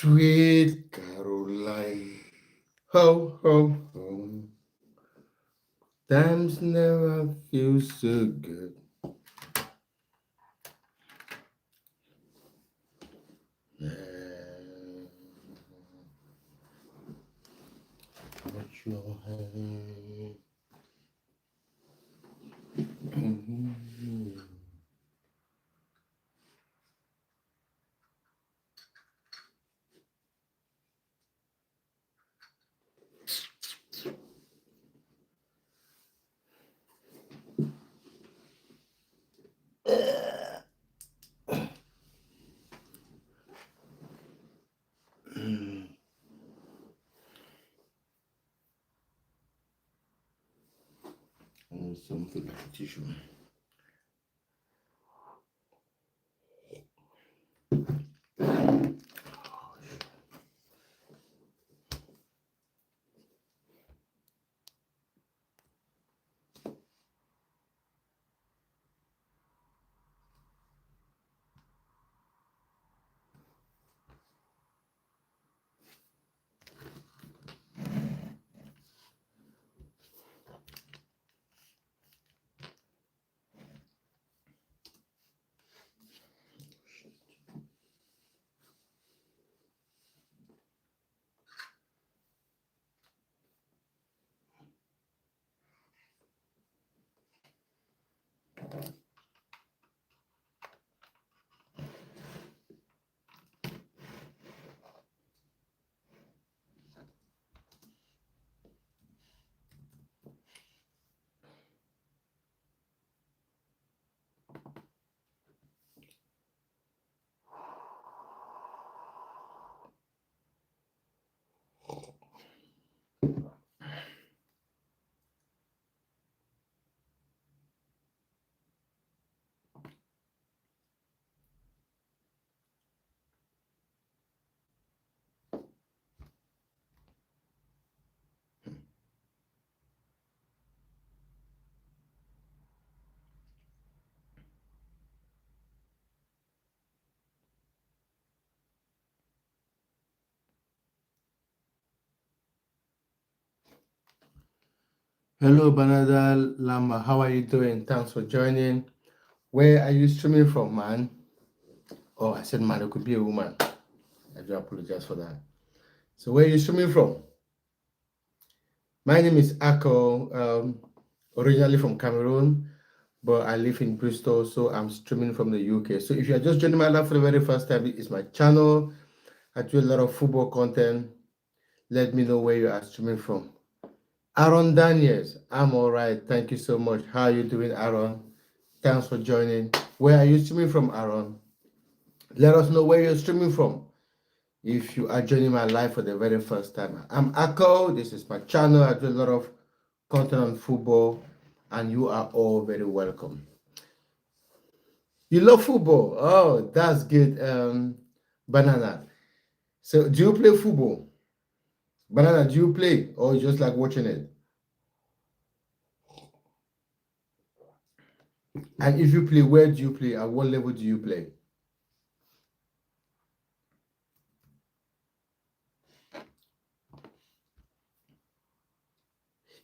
Sweet Caroline, ho, ho, ho. Times never feel so good. Put your hand. I need something like a tissue. Hello, Banada Lama. How are you doing? Thanks for joining. Where are you streaming from, man? Oh, I said man, it could be a woman. I do apologize for that. So, where are you streaming from? My name is Ako, originally from Cameroon, but I live in Bristol, so I'm streaming from the UK. So, if you are just joining my live for the very first time, it's my channel. I do a lot of football content. Let me know where you are streaming from. Aaron Daniels, I'm all right. Thank you so much. How are you doing, Aaron? Thanks for joining. Where are you streaming from, Aaron? Let us know where you're streaming from. If you are joining my live for the very first time, I'm Ako. This is my channel. I do a lot of content on football, and you are all very welcome. You love football? Oh, that's good. Banana. So, do you play football? Banana, do you play or you just like watching it? And if you play, where do you play? At what level do you play?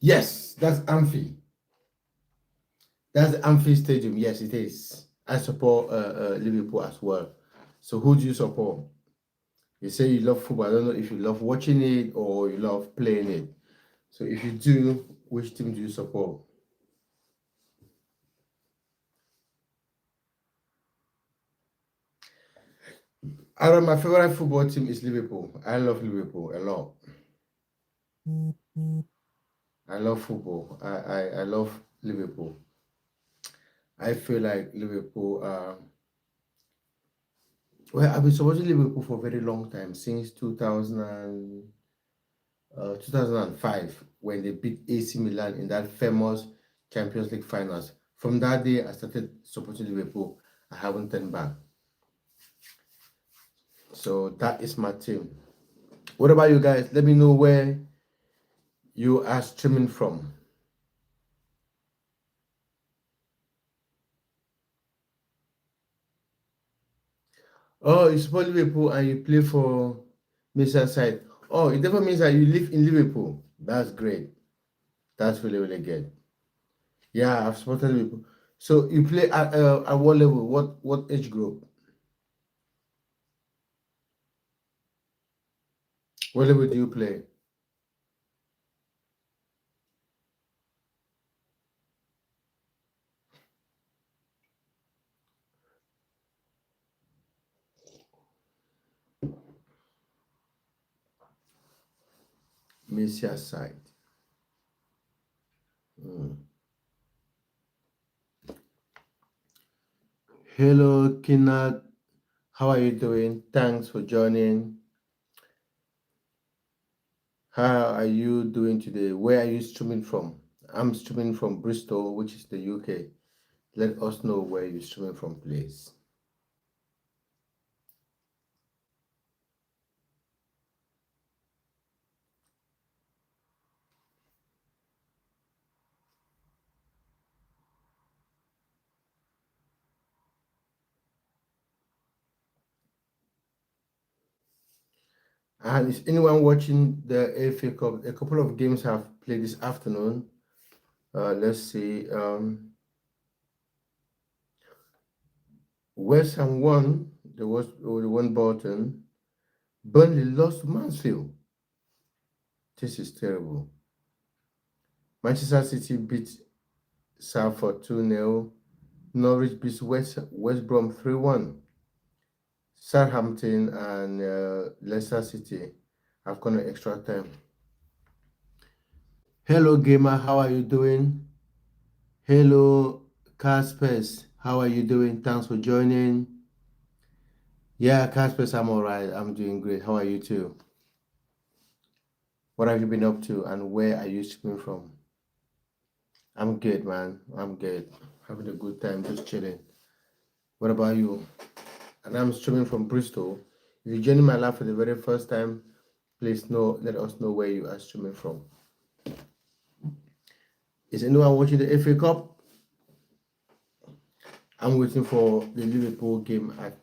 Yes, that's Amphi. That's the Amphi Stadium. Yes, it is. I support Liverpool as well. So who do you support? You say you love football. I don't know if you love watching it or you love playing it. So if you do, which team do you support? Aaron, my favorite football team is Liverpool. I love Liverpool a lot. I love football. I love Liverpool. I feel like Liverpool. Well, I've been supporting Liverpool for a very long time, since 2005, when they beat AC Milan in that famous Champions League finals. From that day, I started supporting Liverpool. I haven't turned back. So that is my team. What about you guys? Let me know where you are streaming from. Oh, you support Liverpool and you play for Merseyside. Oh, it never means that you live in Liverpool. That's great. That's really, really good. Yeah, I've supported Liverpool. So you play at what level? What age group? What level do you play? Merseyside. Mm. Hello, Kinat. How are you doing? Thanks for joining. How are you doing today? Where are you streaming from? I'm streaming from Bristol, which is the UK. Let us know where you're streaming from, please. And is anyone watching the AFA Cup? A couple of games have played this afternoon. Let's see. West Ham won. There was the one Bolton. Burnley lost to Mansfield. This is terrible. Manchester City beat Salford 2-0. Norwich beat West Brom 3-1. Southampton and Leicester City have gone to extra time. Hello, gamer. How are you doing? Hello, Caspers. How are you doing? Thanks for joining. Yeah, Caspers, I'm all right. I'm doing great. How are you too? What have you been up to and where are you streaming from? I'm good, man. I'm good. Having a good time, just chilling. What about you? And I'm streaming from Bristol. If you're joining my live for the very first time, please let us know where you are streaming from. Is anyone watching the FA Cup? I'm waiting for the Liverpool game at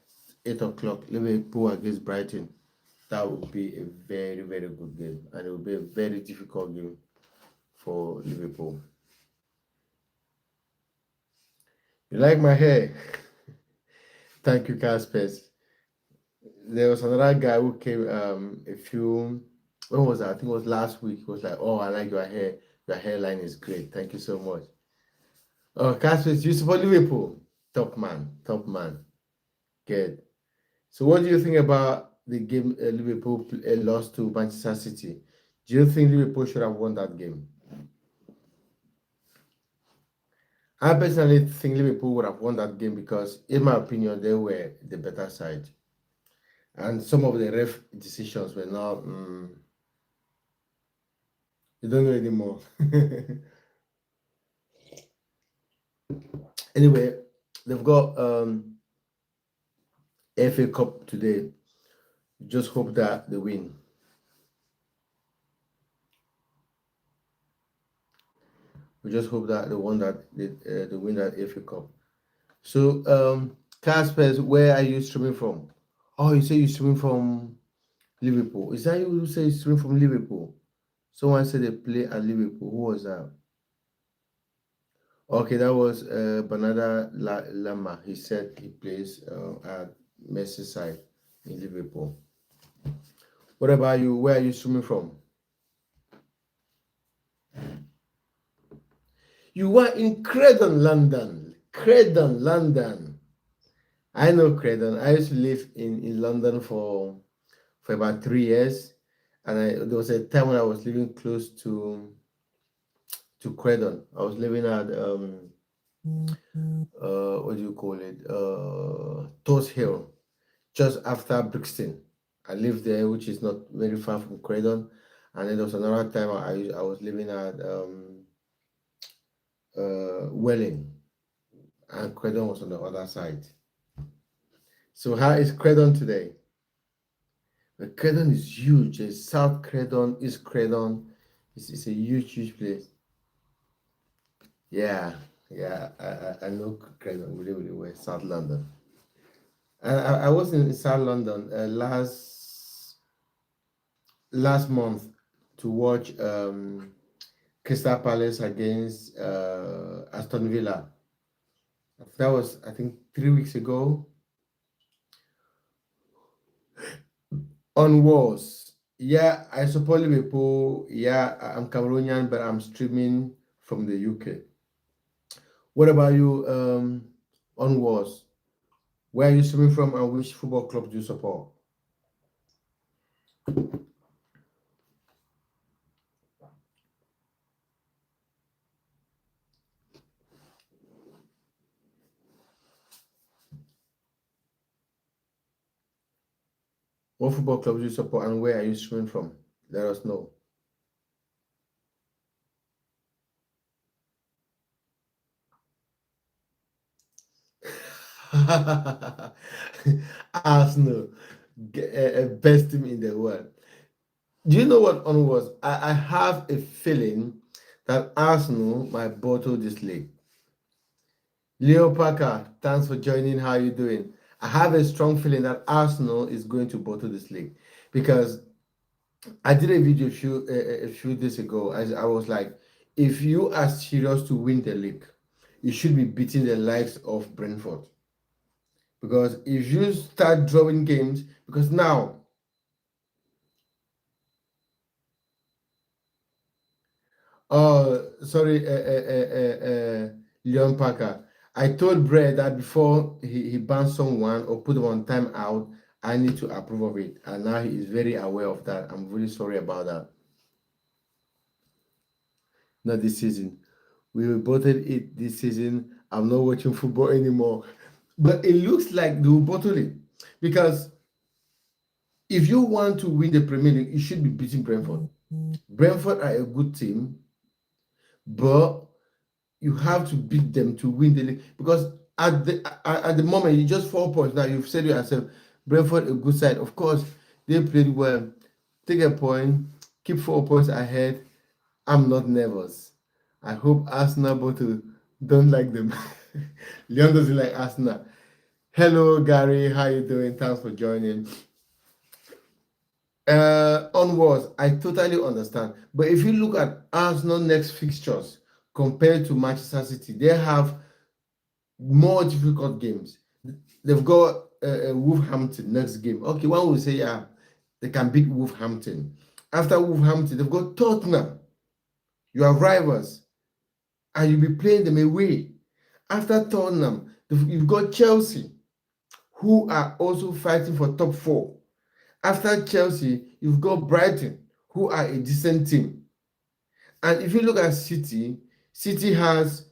8 o'clock. Liverpool against Brighton. That would be a very, very good game. And it will be a very difficult game for Liverpool. You like my hair? Thank you, Caspers. There was another guy who came when was that? I think it was last week. He was like, "Oh, I like your hair. Your hairline is great. Thank you so much." Oh, Caspers, you support Liverpool? Top man, top man. Good. So, what do you think about the game Liverpool lost to Manchester City? Do you think Liverpool should have won that game? I personally think Liverpool would have won that game because, in my opinion, they were the better side. And some of the ref decisions were not, you don't know anymore. Anyway, they've got FA Cup today. Just hope that they win. We just hope that the one that they win that FA Cup. So, Caspers, where are you streaming from? Oh, you say you're streaming from Liverpool. Is that you who say you're streaming from Liverpool? Someone said they play at Liverpool. Who was that? Okay, that was Bernarda Lama. He said he plays at Merseyside in Liverpool. What about you? Where are you streaming from? You are in Credon, London. Credon, London. I know Credon. I used to live in London for about 3 years, and there was a time when I was living close to Credon. I was living at what do you call it? Toast Hill, just after Brixton. I lived there, which is not very far from Credon. And then there was another time I was living at Welling, and Credon was on the other side. So how is Credon today? But Credon is huge. There's South Credon, East Credon. It's a huge, huge place. Yeah, yeah. I know Credon really, really well. South London. I was in South London last. last month to watch Crystal Palace against Aston Villa. That was, I think, 3 weeks ago. On Wars. Yeah, I support Liverpool. Yeah, I'm Cameroonian, but I'm streaming from the UK. What about you, on Wars? Where are you streaming from and which football club do you support? What football club do you support and where are you streaming from? Let us know. Arsenal, best team in the world. Do you know what on was? I have a feeling that Arsenal might bottle this league. Leo Parker, thanks for joining. How are you doing? I have a strong feeling that Arsenal is going to bottle this league because I did a video a few days ago. I was like, if you are serious to win the league, you should be beating the likes of Brentford. Because if you start drawing games, because now, oh, sorry, Leon Parker. I told Brett that before he bans someone or put them on time out, I need to approve of it. And now he is very aware of that. I'm really sorry about that. Not this season. We reported it this season. I'm not watching football anymore. But it looks like they will bottle it. Because if you want to win the Premier League, you should be beating Brentford. Brentford are a good team, but you have to beat them to win the league because at the moment you just 4 points now. You've said to yourself, Brentford a good side. Of course, they played well. Take a point, keep 4 points ahead. I'm not nervous. I hope Arsenal both don't like them. Leon doesn't like Arsenal. Hello, Gary. How you doing? Thanks for joining. Onwards, I totally understand. But if you look at Arsenal next fixtures compared to Manchester City, they have more difficult games. They've got Wolverhampton next game. Okay, one will say, yeah, they can beat Wolverhampton. After Wolverhampton, they've got Tottenham, your rivals, and you'll be playing them away. After Tottenham, you've got Chelsea, who are also fighting for top four. After Chelsea, you've got Brighton, who are a decent team. And if you look at City, City has,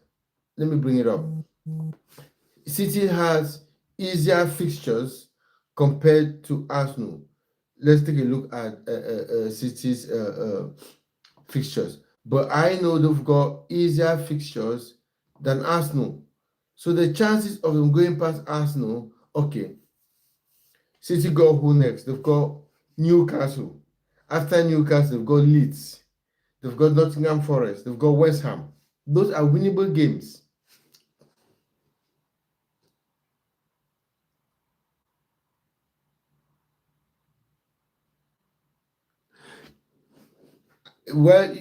let me bring it up. City has easier fixtures compared to Arsenal. Let's take a look at City's fixtures. But I know they've got easier fixtures than Arsenal. So the chances of them going past Arsenal, okay. City got who next? They've got Newcastle. After Newcastle, they've got Leeds. They've got Nottingham Forest. They've got West Ham. Those are winnable games. Well,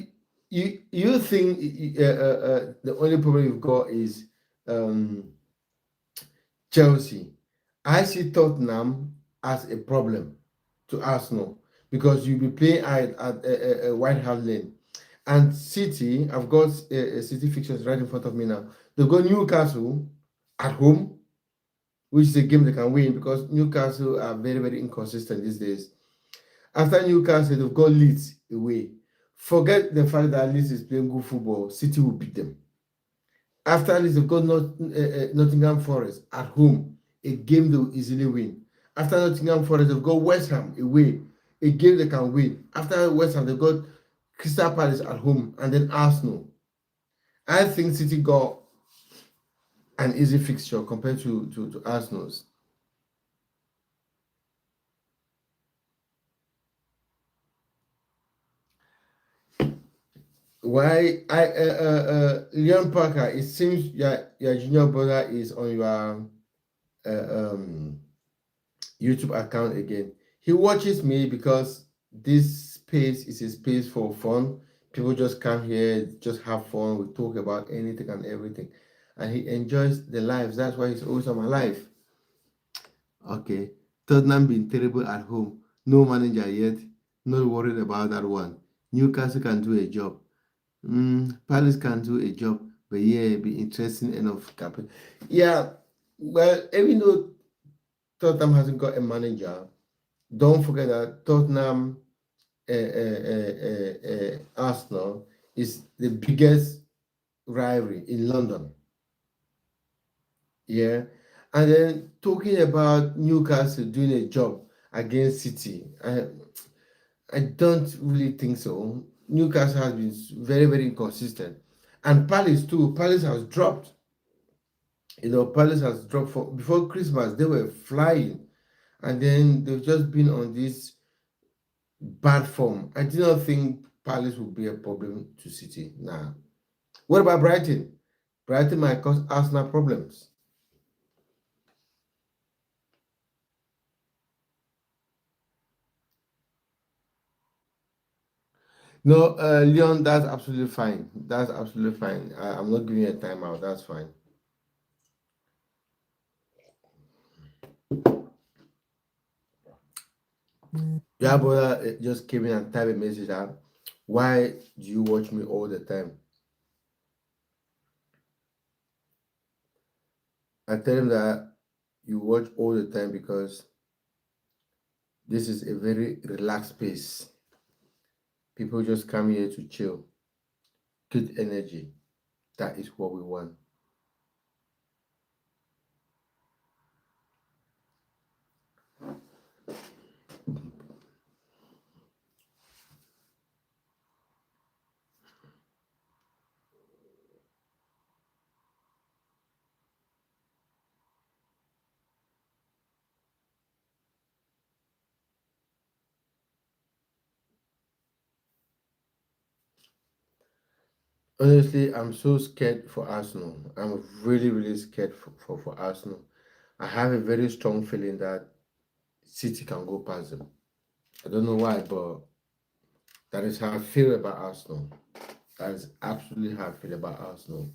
you think the only problem you've got is um, Chelsea. I see Tottenham as a problem to Arsenal because you'll be playing at White Hart Lane. And City, I've got City fixtures right in front of me now. They've got Newcastle at home, which is a game they can win because Newcastle are very, very inconsistent these days. After Newcastle, they've got Leeds away. Forget the fact that Leeds is playing good football. City will beat them. After Leeds, they've got Nottingham Forest at home, a game they will easily win. After Nottingham Forest, they've got West Ham away, a game they can win. After West Ham, they've got Crystal Palace at home, and then Arsenal. I think City got an easy fixture compared to Arsenal's. Why Leon Parker? It seems your junior brother is on your YouTube account again. He watches me because this space is a space for fun. People just come here, just have fun. We talk about anything and everything. And he enjoys the lives. That's why he's always on my life. Okay. Tottenham been terrible at home. No manager yet. Not worried about that one. Newcastle can do a job. Palace can do a job. But yeah, it'd be interesting enough. Yeah. Well, even though Tottenham hasn't got a manager, don't forget that Tottenham, Arsenal is the biggest rivalry in London. Yeah. And then talking about Newcastle doing a job against City, I don't really think so. Newcastle has been very, very inconsistent. And Palace too. Palace has dropped. Palace has dropped before Christmas. They were flying. And then they've just been on this bad form. I do not think Palace will be a problem to City now. What about Brighton? Brighton might cause Arsenal problems. No, Leon, that's absolutely fine. That's absolutely fine. I'm not giving you a timeout. That's fine. Yeah, brother, just came in and typed a message out. Why do you watch me all the time? I tell him that you watch all the time because this is a very relaxed space. People just come here to chill, good energy. That is what we want. Honestly, I'm so scared for Arsenal. I'm really, really scared for Arsenal. I have a very strong feeling that City can go past them. I don't know why, but that is how I feel about Arsenal. That is absolutely how I feel about Arsenal.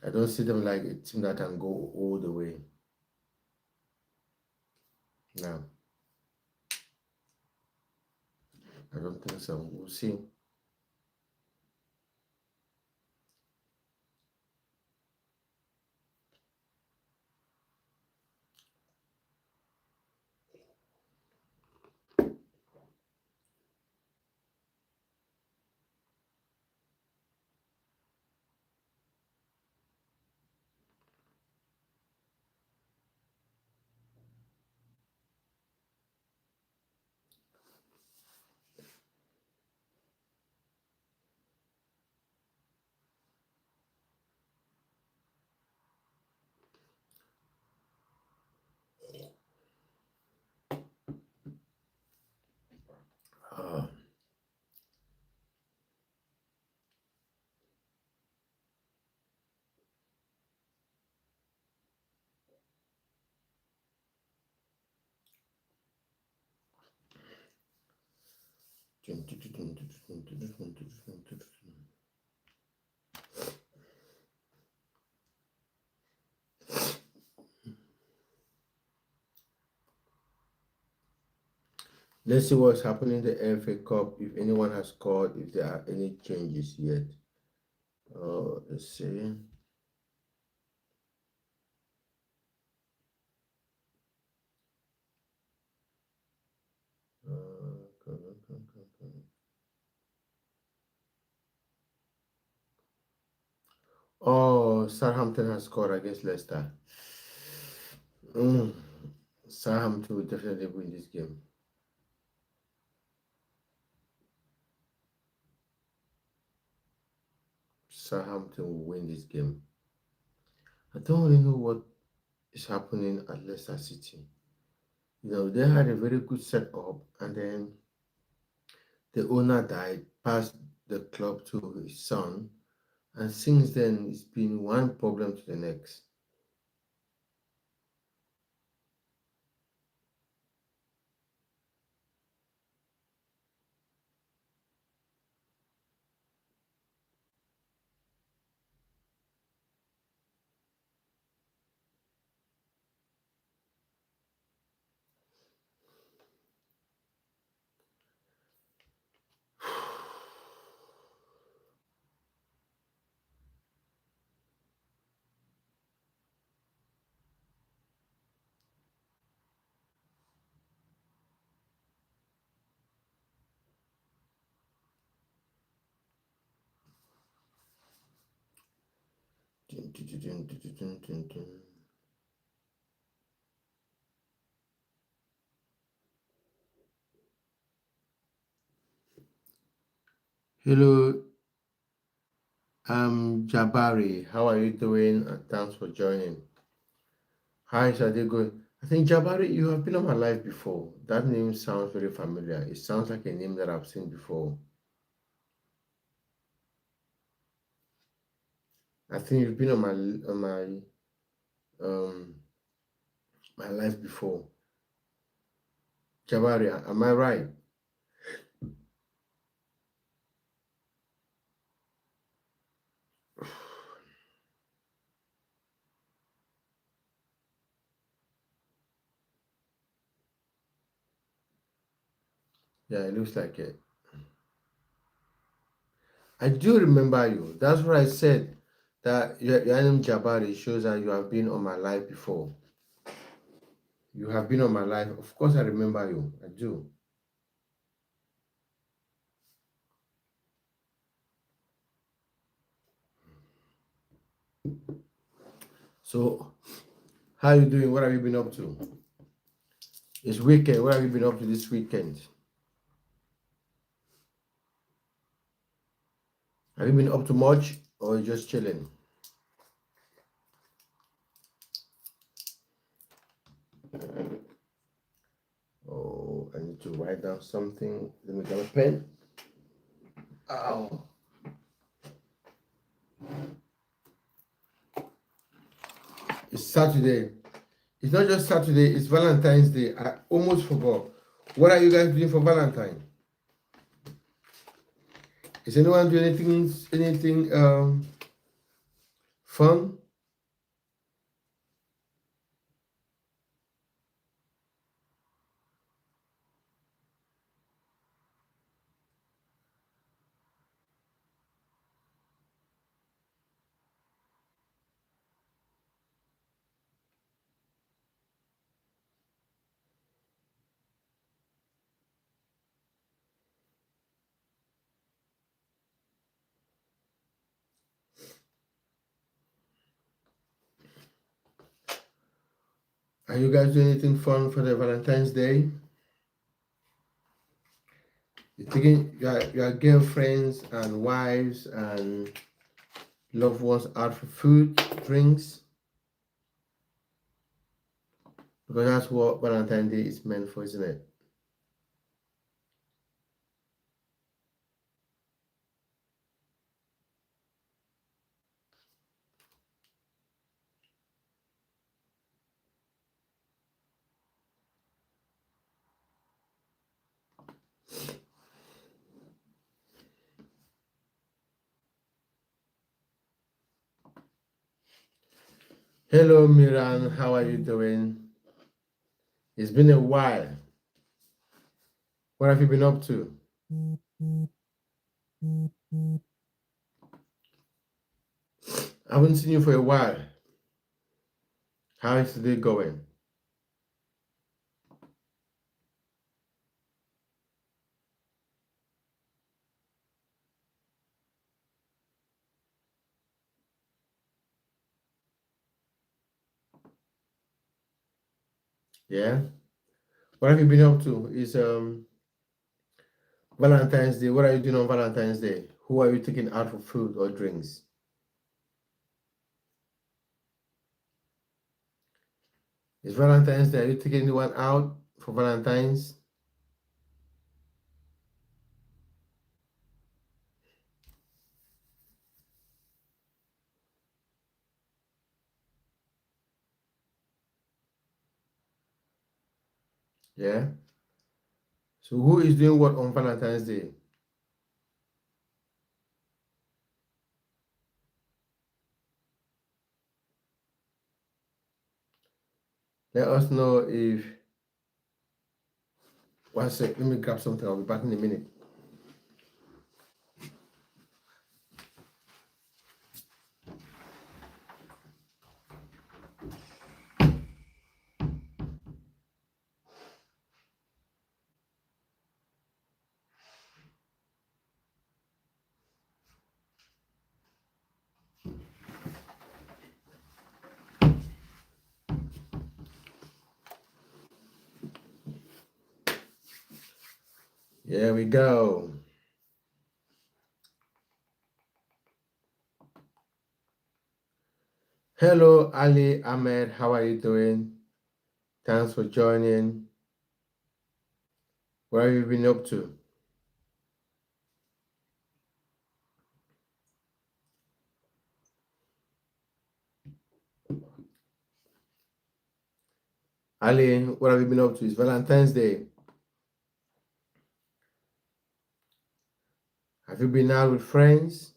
I don't see them like a team that can go all the way. No, I don't think so. We'll see. Uh, let's see what's happening in the FA Cup. If anyone has scored, if there are any changes yet. Let's see. Oh, Southampton has scored against Leicester. Mm, Southampton will definitely win this game. Southampton will win this game. I don't really know what is happening at Leicester City. They had a very good setup, and then the owner died, passed the club to his son, and since then it's been one problem to the next. Hello, Jabari. How are you doing? Thanks for joining. Hi, Shade good. I think Jabari, you have been on my live before. That name sounds very familiar. It sounds like a name that I've seen before. I think you've been on um my live before. Jabari, am I right? Yeah, it looks like it. I do remember you. That's what I said. That your name Jabari shows that you have been on my live before. You have been on my live. Of course, I remember you. I do. So, how you doing? What have you been up to? It's weekend. What have you been up to this weekend? Have you been up to much or you just chilling? Oh, I need to write down something. Let me get a pen. Ow. It's Saturday. It's not just Saturday, it's Valentine's Day. I almost forgot. What are you guys doing for Valentine? Is anyone doing anything fun? Are you guys doing anything fun for the Valentine's Day? You're taking your girlfriends and wives and loved ones out for food, drinks, because that's what Valentine's Day is meant for, isn't it? Hello, Miran. How are you doing? It's been a while. What have you been up to? I haven't seen you for a while. How is the day going? Yeah. What have you been up to? Is Valentine's Day. What are you doing on Valentine's Day? Who are you taking out for food or drinks? It's Valentine's Day. Are you taking anyone out for Valentine's? Yeah. So who is doing what on Valentine's Day? Let us know if. One sec. Let me grab something. I'll be back in a minute. Here we go. Hello, Ali Ahmed. How are you doing? Thanks for joining. What have you been up to? Ali, what have you been up to? It's Valentine's Day. Have you been out with friends?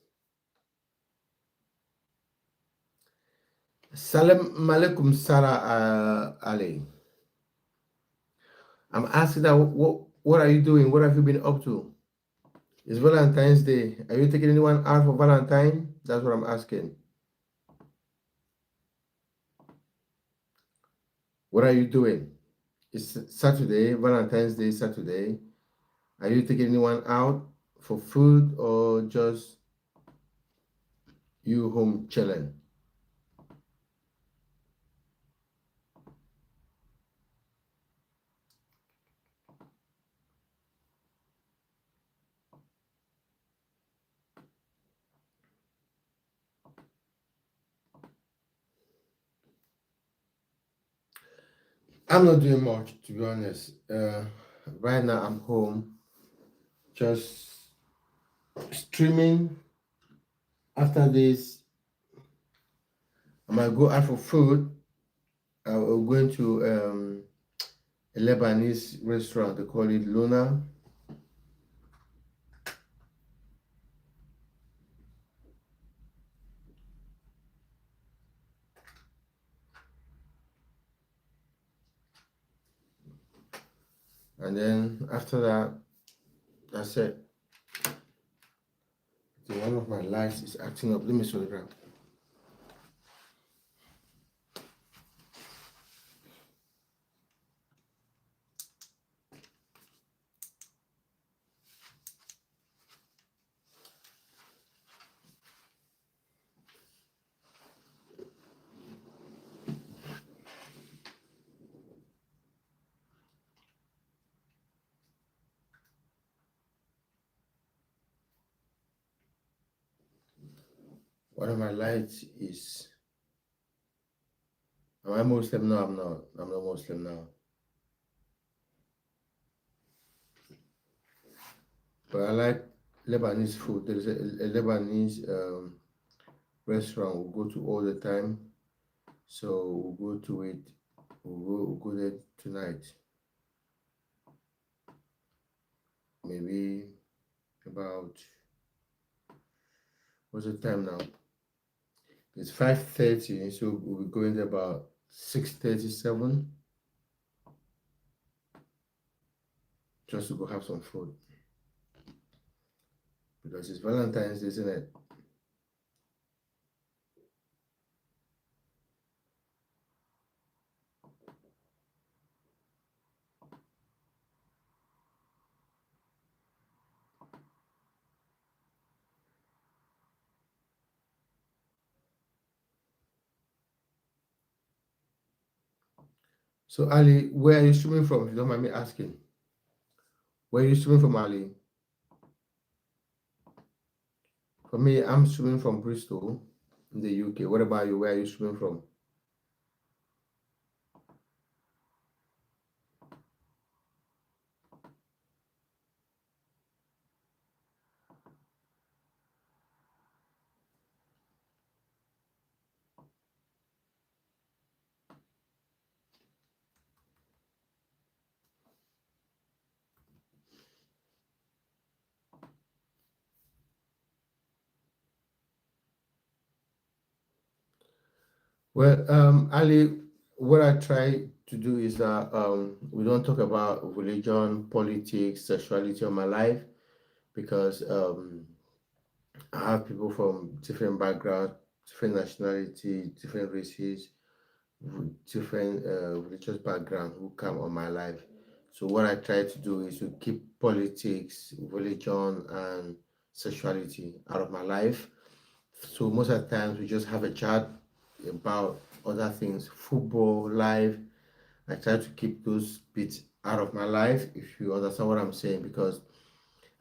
Salam alaikum, Sarah Ali. I'm asking that what are you doing? What have you been up to? It's Valentine's Day. Are you taking anyone out for Valentine? That's what I'm asking. What are you doing? It's Saturday, Valentine's Day Saturday. Are you taking anyone out for food or just you home chilling? I'm not doing much, to be honest. Right now, I'm home, just streaming. After this, I might go out for food. I'm going to a Lebanese restaurant. They call it Luna. And then after that, that's it. One of my lights is acting up. Let me show it around. One of my lights is. Am I Muslim? No, I'm not. I'm not Muslim now. But I like Lebanese food. There is a Lebanese restaurant we go to all the time. So we'll go to it. We'll go there tonight. Maybe about, what's the time now? It's 5:30, so we'll be going there about 6:37, just to go have some food. Because it's Valentine's Day, isn't it? So Ali, where are you streaming from? If you don't mind me asking. Where are you streaming from, Ali? For me, I'm streaming from Bristol in the UK. What about you? Where are you streaming from? Well, Ali, what I try to do is that we don't talk about religion, politics, sexuality on my life because I have people from different backgrounds, different nationality, different races, different religious background who come on my life. So what I try to do is to keep politics, religion, and sexuality out of my life. So most of the times we just have a chat about other things, football, life. I try to keep those bits out of my life, if you understand what I'm saying, because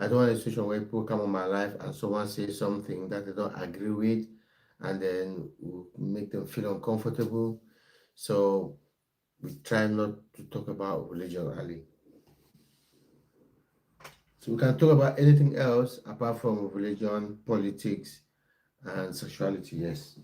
I don't want a situation where people come on my life and someone says something that they don't agree with, and then will make them feel uncomfortable. So we try not to talk about religion really. So we can talk about anything else apart from religion, politics, and sexuality. Yes.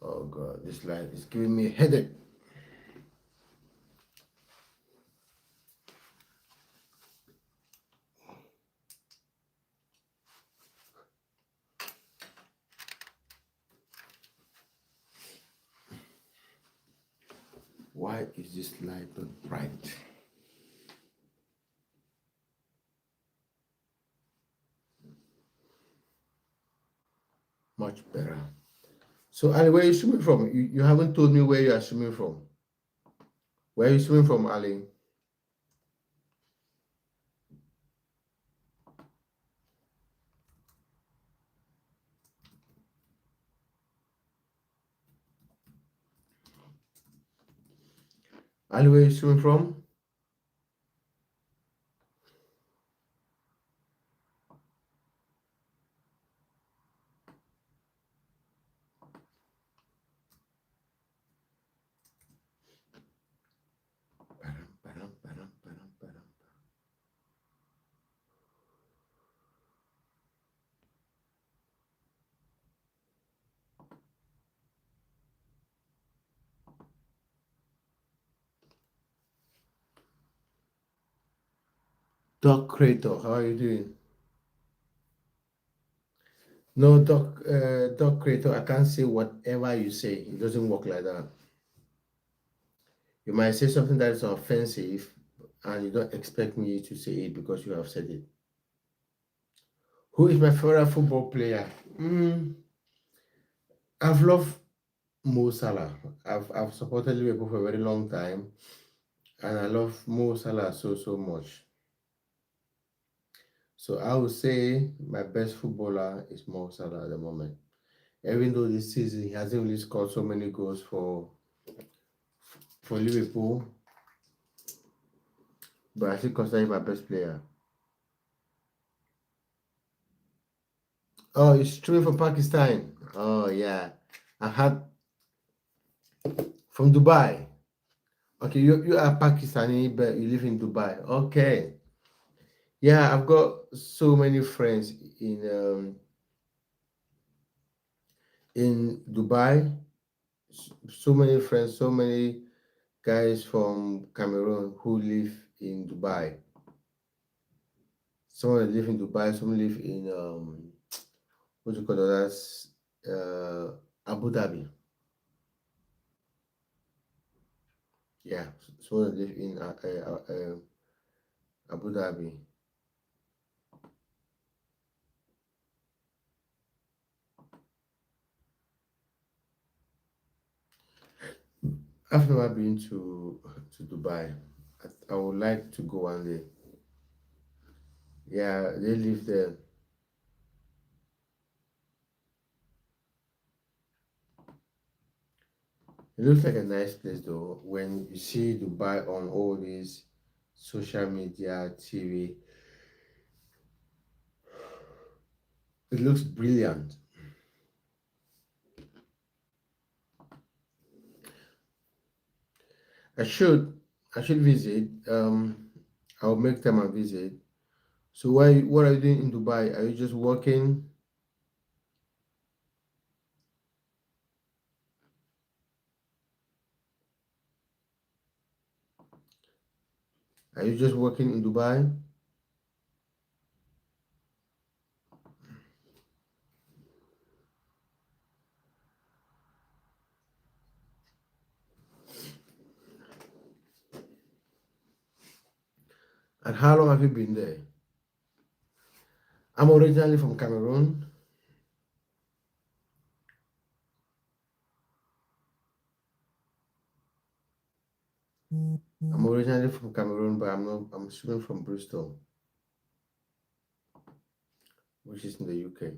Oh God, this light is giving me a headache. Why is this light not bright? Much better. So, Ali, where are you swimming from? You haven't told me where you are swimming from. Where are you swimming from, Ali? Ali, where are you swimming from? Param, param, param, param, param. Doc Creator, how are you doing? No, Doc Creator, I can't say whatever you say. It doesn't work like that. You might say something that is offensive, and you don't expect me to say it because you have said it. Who is my favorite football player? I've loved Mo Salah. I've supported Liverpool for a very long time, and I love Mo Salah so much. So I would say my best footballer is Mo Salah at the moment. Even though this season he hasn't really scored so many goals for Liverpool, but I still consider him my best player. Oh, he's streaming from Pakistan. Oh yeah, I had from Dubai. Okay, you are Pakistani, but you live in Dubai. Okay, yeah, I've got so many friends in Dubai. So many friends, so many guys from Cameroon who live in Dubai. Some live in Dubai, some live in what do you call that? Uh, Abu Dhabi. Yeah, some live in Abu Dhabi. I've never been to Dubai. I would like to go one day. Yeah, they live there. It looks like a nice place though. When you see Dubai on all these social media, TV, it looks brilliant. I should I should visit. I'll make time and visit. So what are you doing in Dubai? Are you just working? Are you just working in Dubai? And how long have you been there? I'm originally from Cameroon. I'm originally from Cameroon, but I'm assuming from Bristol, which is in the UK.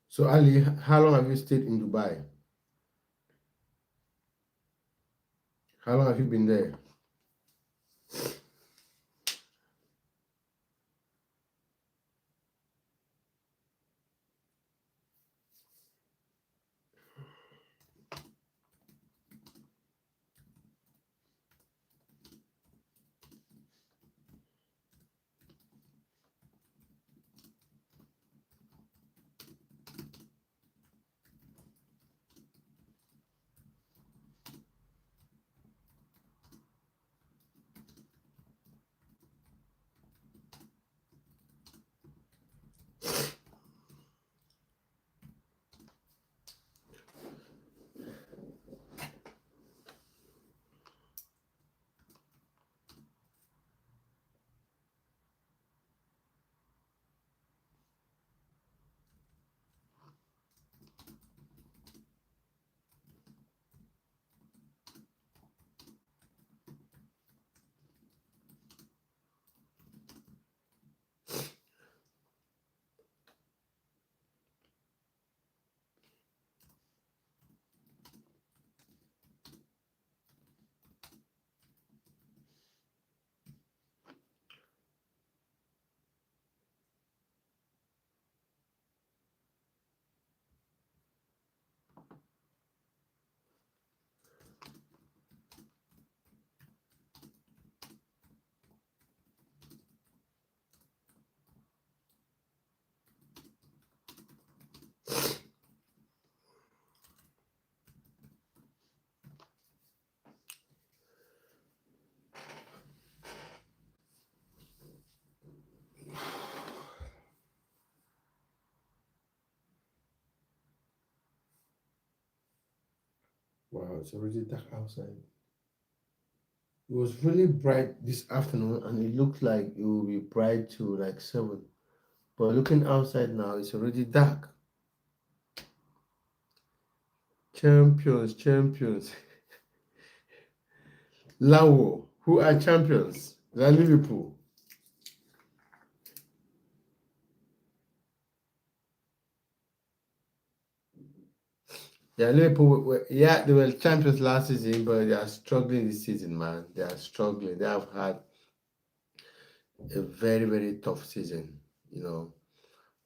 So Ali, how long have you stayed in Dubai? How long have you been there? Wow, it's already dark outside. It was really bright this afternoon, and it looked like it will be bright to like 7. But looking outside now, it's already dark. Champions, champions. Lawo, who are champions? They are Liverpool. Yeah, Liverpool. Yeah, they were champions last season, but they are struggling this season, man. They are struggling. They have had a very, very tough season. You know,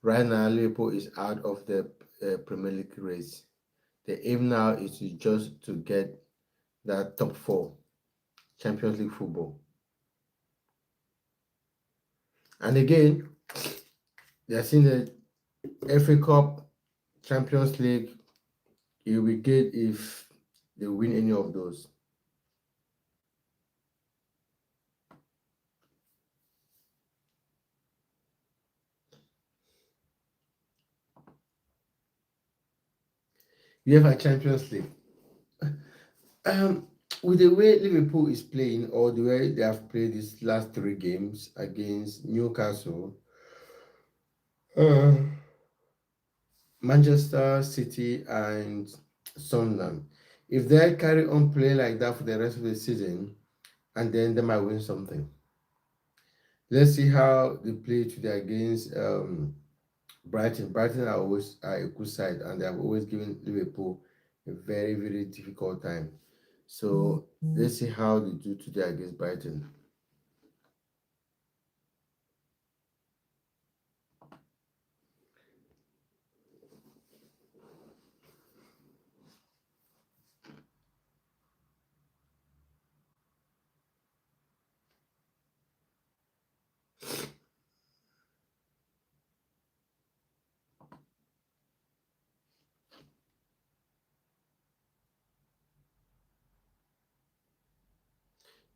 right now Liverpool is out of the Premier League race. The aim now is to just to get that top 4 Champions League football. And again, they are seeing the FA Cup, Champions League. It will be good if they win any of those. UEFA Champions League. Um, with the way Liverpool is playing, or the way they have played these last three games against Newcastle, uh, Manchester City, and Sunderland, if they carry on playing like that for the rest of the season, and then they might win something. Let's see how they play today against Brighton. Brighton are always a good side, and they have always given Liverpool a very, very difficult time. So let's see how they do today against Brighton.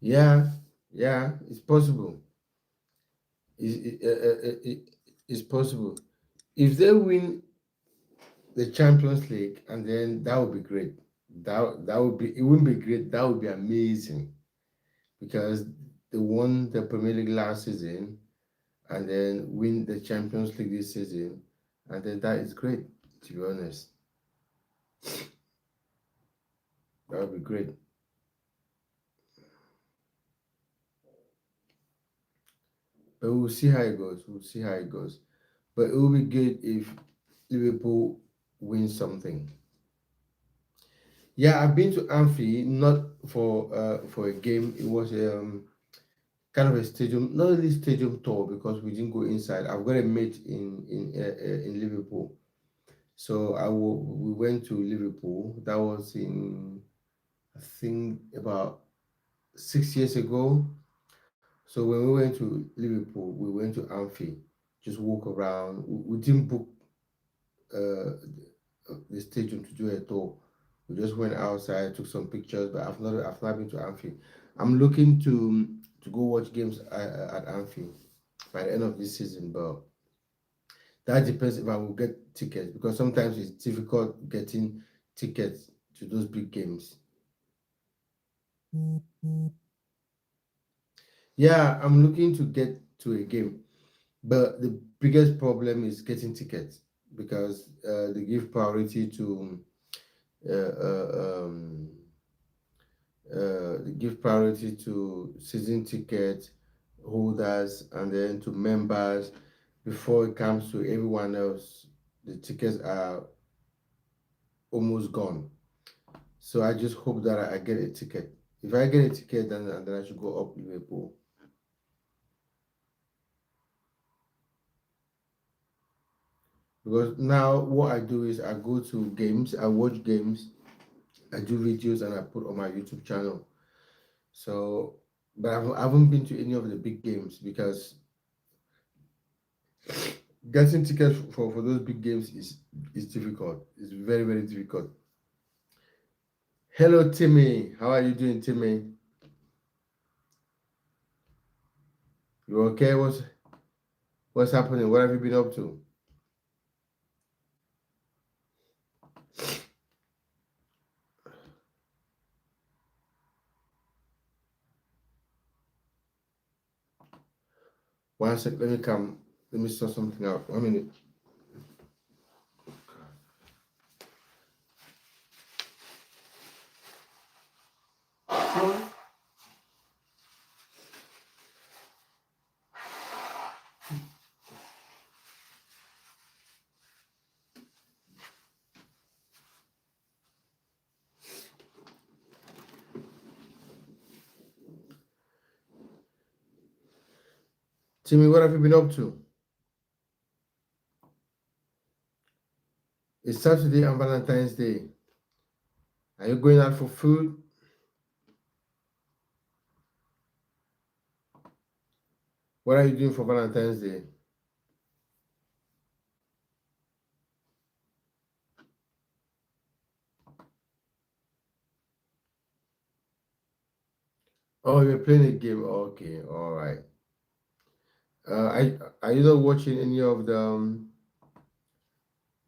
Yeah, yeah, it's possible. It's possible. If they win the Champions League, and then that would be great. That would be, it wouldn't be great. That would be amazing because they won the Premier League last season and then win the Champions League this season, and then that is great. To be honest, that would be great. But we'll see how it goes. We'll see how it goes. But it will be good if Liverpool wins something. Yeah, I've been to Amphi, not for a game. It was kind of a stadium, not really stadium tour because we didn't go inside. I've got a mate in Liverpool, so we went to Liverpool. That was in, I think, about 6 years ago. So when we went to Liverpool, we went to Amphi, just walk around. We didn't book uh, the stadium to do a tour. We just went outside, took some pictures, but I've not been to Amphi. I'm looking to go watch games at Amphi by the end of this season, but that depends if I will get tickets because sometimes it's difficult getting tickets to those big games. Yeah, I'm looking to get to a game, but the biggest problem is getting tickets because they give priority to uh, uh, um, give priority to season ticket holders and then to members before it comes to everyone else. The tickets are almost gone. So I just hope that I get a ticket. If I get a ticket, then I should go up Liverpool. Because now what I do is I go to games, I watch games, I do videos, and I put on my YouTube channel. So, but I haven't been to any of the big games because getting tickets for those big games is difficult. It's very, very difficult. Hello, Timmy. How are you doing, Timmy? You okay? What's happening? What have you been up to? One sec. Let me come. Let me sort something out. 1 minute. Timmy, what have you been up to? It's Saturday and Valentine's Day. Are you going out for food? What are you doing for Valentine's Day? Oh, you're playing a game. Okay, all right. Are you not watching any of the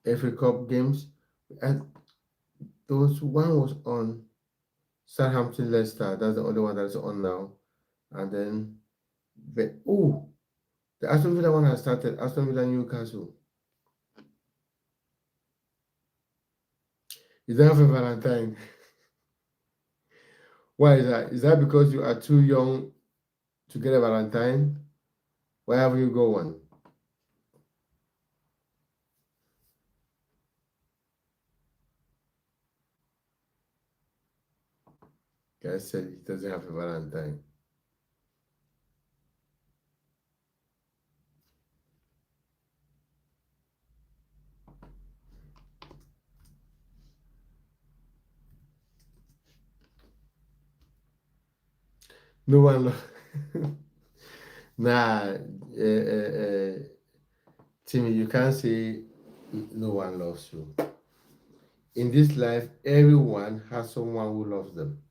FA Cup games? And Those one was on Southampton Leicester. That's the only one that's on now. And then the Aston Villa one has started. Aston Villa Newcastle. You don't have a Valentine. Why is that? Is that because you are too young to get a Valentine? Why haven't you got one? Guy said he doesn't have a Valentine. No one. Nah, Timmy, you can't say no one loves you. In this life, everyone has someone who loves them.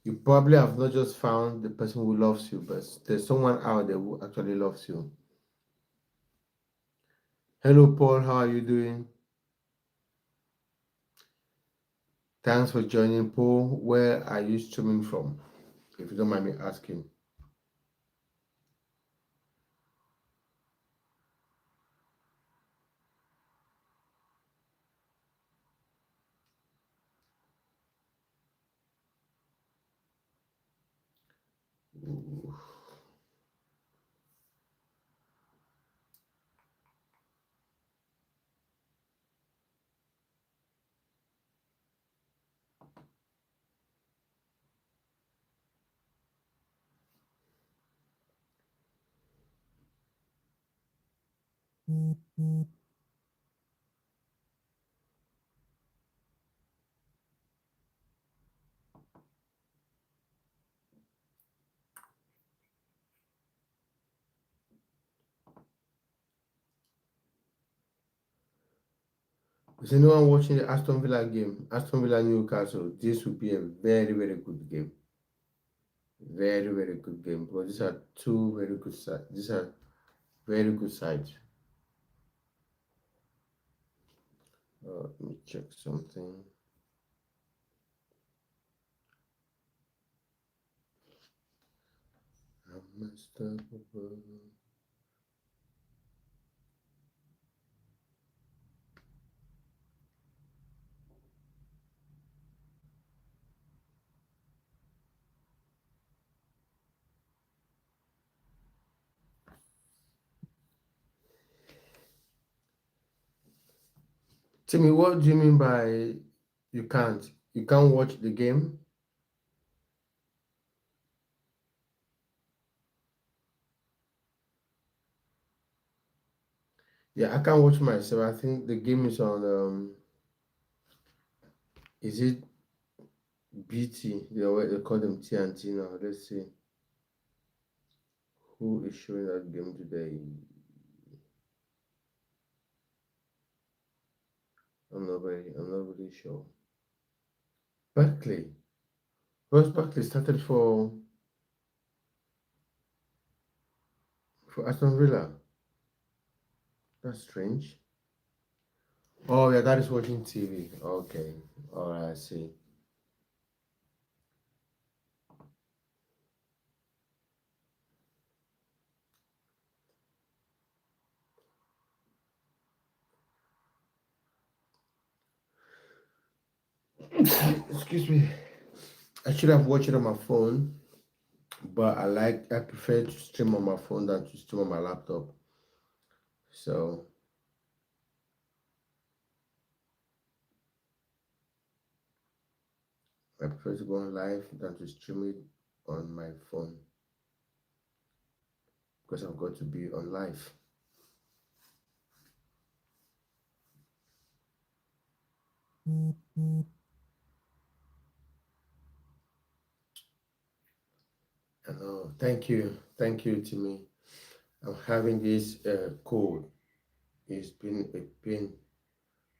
You probably have not just found the person who loves you, but there's someone out there who actually loves you. Hello, Paul. How are you doing? Thanks for joining, Paul. Where are you streaming from? If you don't mind me asking. Ooh. Is anyone watching the Aston Villa game? Aston Villa Newcastle. This will be a very, very good game. Very, very good game. Because these are two very good sides. These are very good sides. Let me check something. I'm unstoppable. Timmy, what do you mean by you can't? You can't watch the game? Yeah, I can't watch myself. I think the game is on is it BT? They call them TNT now. Let's see. Who is showing that game today? I'm not really sure. Berkeley. First Berkeley started for Aston Villa. That's strange. Oh yeah, that is watching TV. Okay. Alright, I see. Excuse me. I should have watched it on my phone, but I prefer to stream on my phone than to stream on my laptop. So I prefer to go on live than to stream it on my phone because I've got to be on live. Hello, thank you, Timmy. I'm having this cold. It's been a pain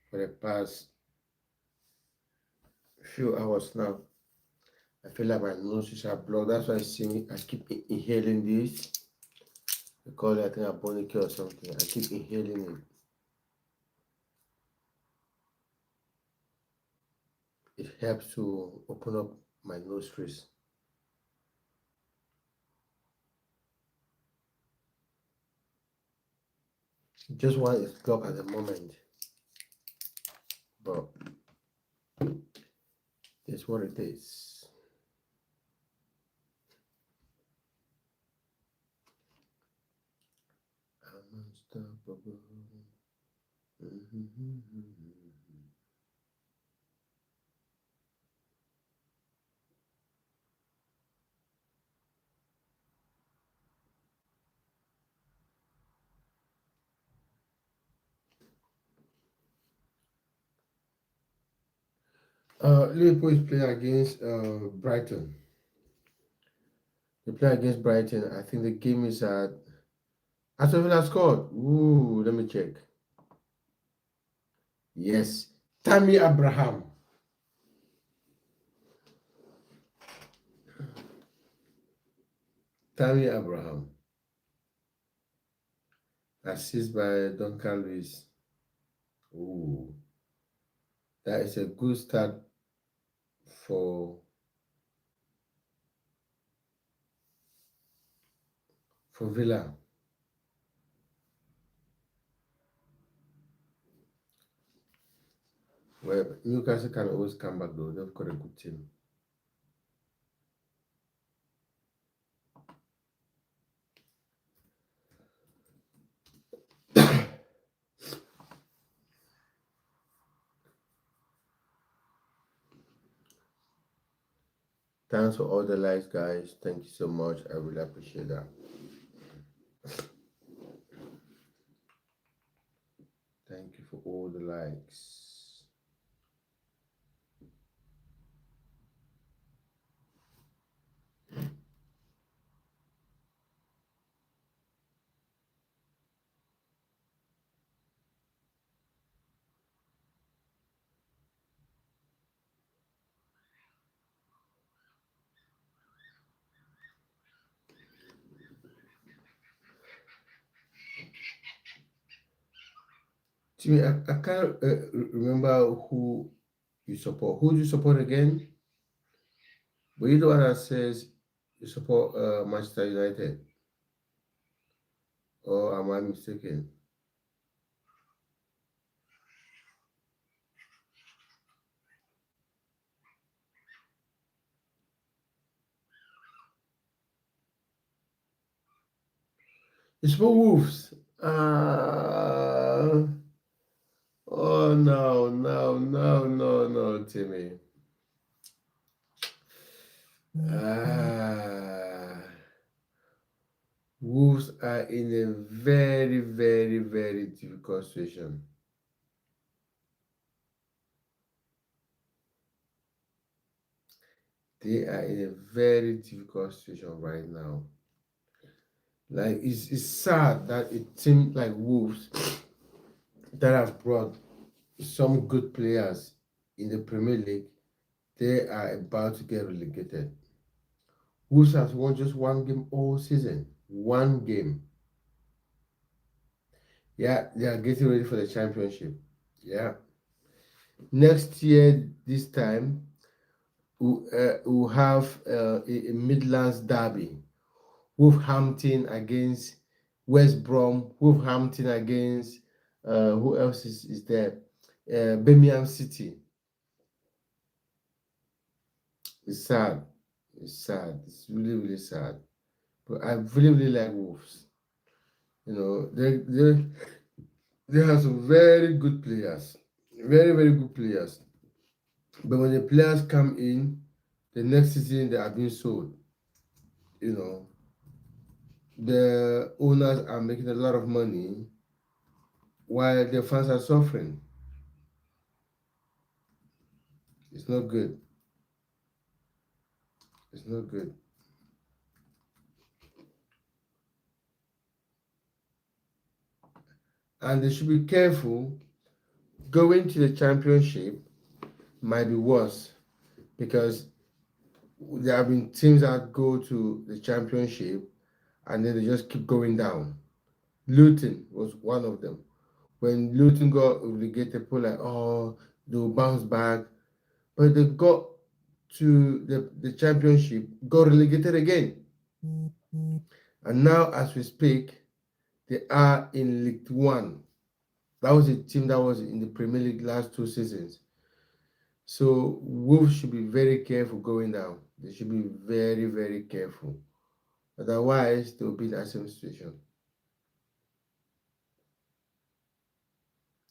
for the past few hours now. I feel like my nose is blocked. That's why I keep inhaling this. They call it, I think, a bonic or something. I keep inhaling it. it helps to open up my nostrils. Just one is blocked at the moment, but it's what it is. I'm unstoppable. Liverpool is playing against Brighton. They play against Brighton. I think the game is at Aston Villa scored. Ooh, let me check. Yes, Tammy Abraham. Tammy Abraham. Assist by Duncan Lewis. Ooh, that is a good start for Villa. Well, Newcastle can always come back though. They've got a good team. Thanks for all the likes, guys. Thank you so much. I really appreciate that. Thank you for all the likes. Jimmy, I can't remember who you support. Who do you support again? Were you the one that says you support Manchester United? Or am I mistaken? You support Wolves. Oh no, no, no, no, no, Timmy. Ah, Wolves are in a very, very, very difficult situation. They are in a very difficult situation right now. Like it's sad that a team like Wolves that have brought some good players in the Premier League, they are about to get relegated. Wolves has won just one game all season. One game. Yeah, they are getting ready for the championship. Yeah. Next year, this time, we'll have a Midlands derby. Wolverhampton against West Brom. Wolverhampton against who else is there? Birmingham City. It's sad. It's sad. It's really, really sad. But I really, really like Wolves. You know, they have some very good players. Very, very good players. But when the players come in, the next season they are being sold. You know, the owners are making a lot of money while the fans are suffering. It's not good. It's not good. And they should be careful. Going to the championship might be worse because there have been teams that go to the championship and then they just keep going down. Luton was one of them. When Luton got relegated, people like, oh, they'll bounce back. but they got to the championship, got relegated again. And now, as we speak, they are in League One. That was a team that was in the Premier League last 2 seasons. So Wolves should be very careful going down. They should be very, very careful. Otherwise, they will be in that same situation.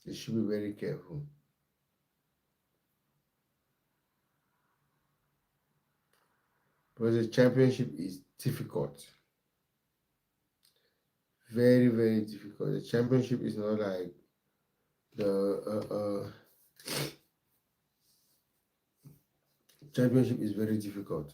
They should be very careful. Because the championship is difficult. Very, very difficult. The championship is not like the championship is very difficult.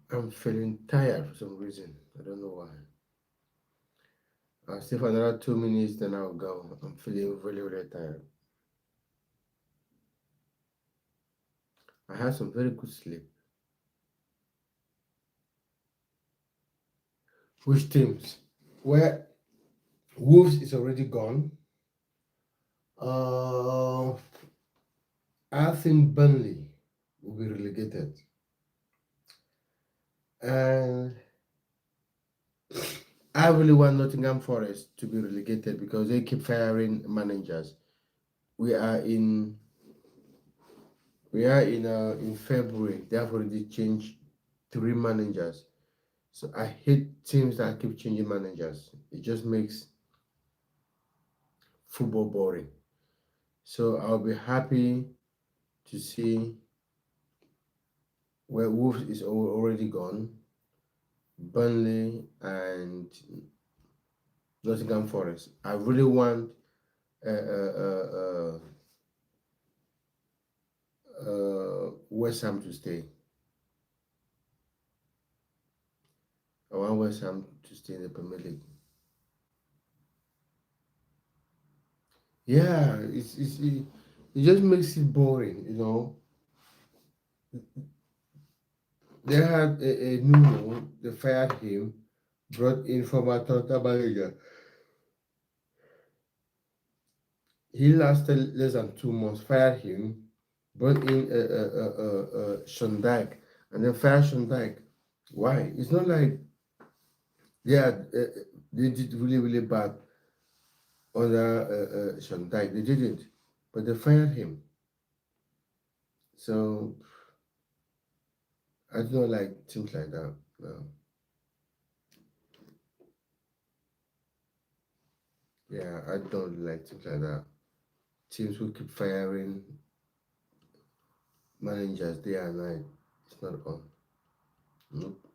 I'm feeling tired for some reason. I don't know why. I'll stay for another 2 minutes, then I'll go. I'm feeling really, really tired. I had some very good sleep. Which teams? Where Wolves is already gone. Uh, I think Burnley will be relegated. And I really want Nottingham Forest to be relegated because they keep firing managers. We are in in February. They have already changed 3 managers. So I hate teams that keep changing managers. It just makes football boring. So I'll be happy to see where Wolves is already gone, Burnley and Nottingham Forest. I really want uh, uh, uh, West Ham to stay. I want West Ham to stay in the Premier League. Yeah, it just makes it boring. They had a Nuno, they fired him, brought in former Tottenham manager. He lasted less than 2 months, fired him, brought in Sean Dyke, and then fired Sean Dyke. Why? It's not like yeah, they did really, really bad under Sean Dyke. They didn't, but they fired him. So I don't like things like that. No. Yeah, I don't like things like that. Teams who keep firing managers day and night. It's not on. Nope.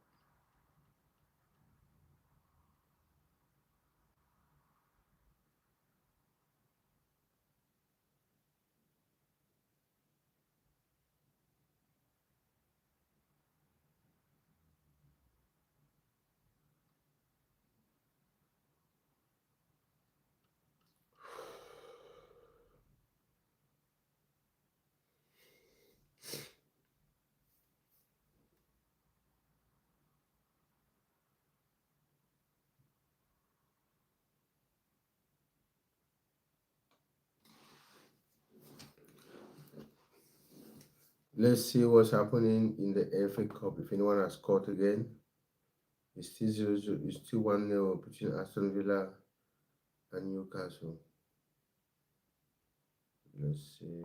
Let's see what's happening in the FA Cup. If anyone has scored again, it's still 0-0. It's still 1-0 between Aston Villa and Newcastle. Let's see.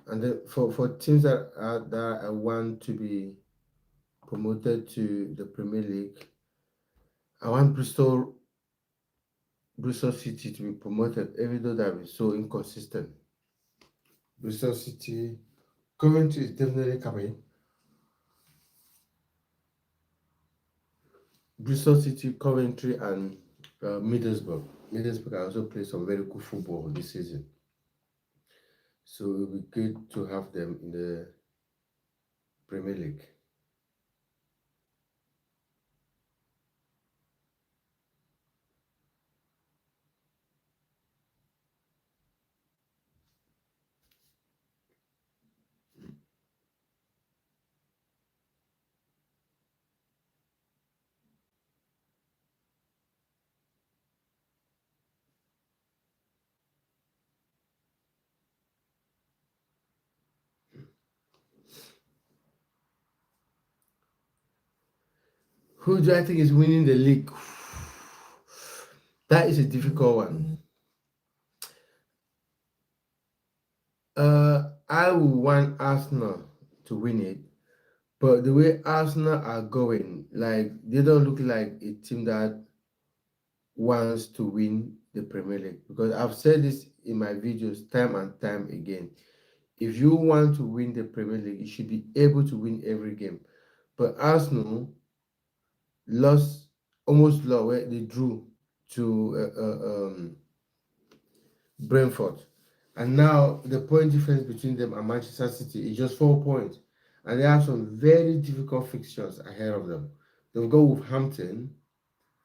And then for teams that I want to be promoted to the Premier League, I want Bristol City to be promoted, even though that is so inconsistent. Bristol City, Coventry is definitely coming. Bristol City, Coventry, and Middlesbrough. Middlesbrough also play some very good football this season. So it will be good to have them in the Premier League. Who do I think is winning the league? That is a difficult one. I would want Arsenal to win it, but the way Arsenal are going, like they don't look like a team that wants to win the Premier League. Because I've said this in my videos time and time again. If you want to win the Premier League, you should be able to win every game. But Arsenal lost, almost lost, where they drew to Brentford. And now the point difference between them and Manchester City is just 4 points. And they have some very difficult fixtures ahead of them. They'll go with Hampton,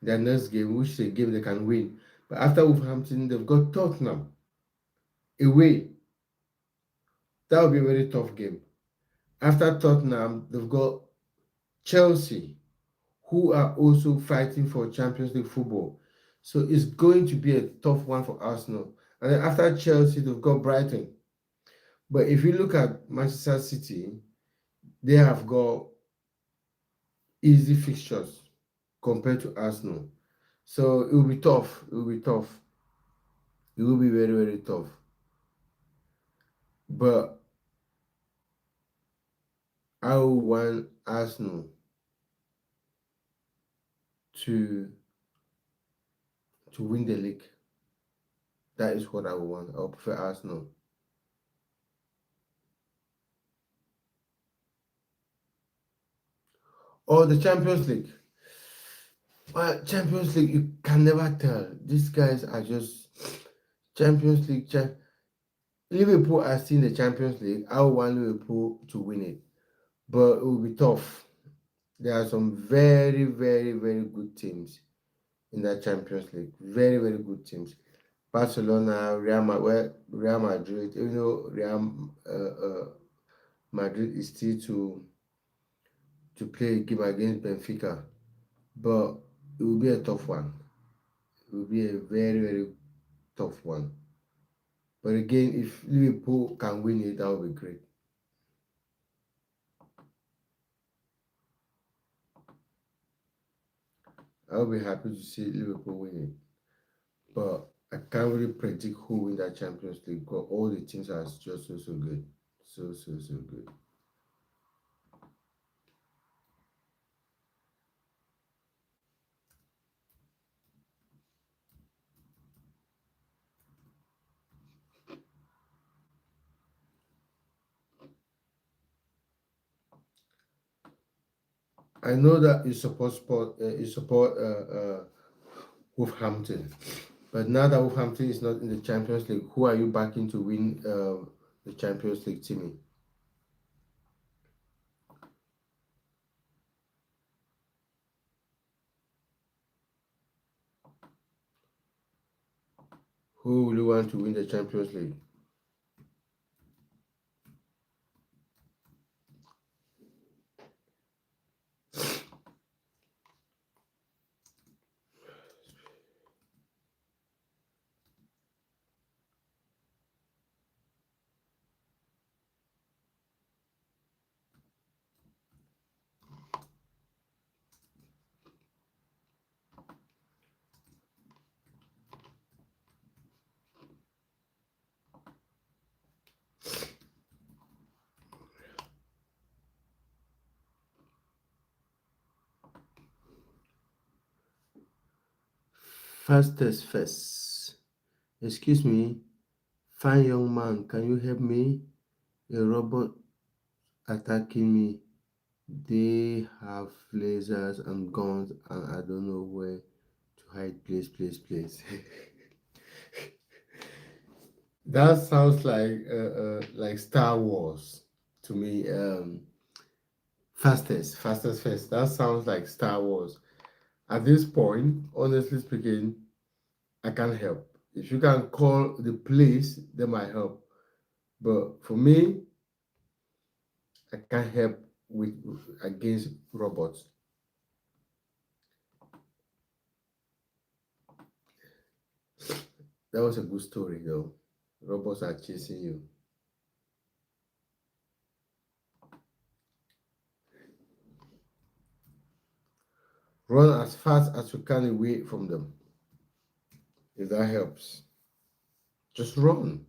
their next game, which is a game they can win. But after Wolverhampton, they've got Tottenham away. That will be a very tough game. After Tottenham, they've got Chelsea, who are also fighting for Champions League football. So it's going to be a tough one for Arsenal. And then after Chelsea, they've got Brighton. But if you look at Manchester City, they have got easy fixtures compared to Arsenal. So it will be tough. It will be tough. It will be very, very tough. But I want Arsenal to win the league. That is what I want. I prefer Arsenal. Or the Champions League. Well, Champions League, you can never tell. These guys are just Champions League. Liverpool are still in the Champions League. I want Liverpool to win it, but it will be tough. There are some very, very, very good teams in that Champions League. Very, very good teams. Barcelona, Real Madrid. You know, Real Madrid is still to play a game against Benfica, but it will be a tough one. It will be a very, very tough one. But again, if Liverpool can win it, that would be great. I'll be happy to see Liverpool win it. But I can't really predict who win that Champions League because all the teams are just so good. So good. I know that you support Wolverhampton, but now that Wolverhampton is not in the Champions League, who are you backing to win the Champions League, Timmy? Who will you want to win the Champions League? Fastest first. Excuse me, fine young man, can you help me? A robot attacking me. They have lasers and guns, and I don't know where to hide. Please, please, please. That sounds like Star Wars to me. Fastest first. That sounds like Star Wars. At this point, honestly speaking, I can't help. If you can call the police, they might help. But for me, I can't help with against robots. That was a good story though. Robots are chasing you. Run as fast as you can away from them. If that helps, just run.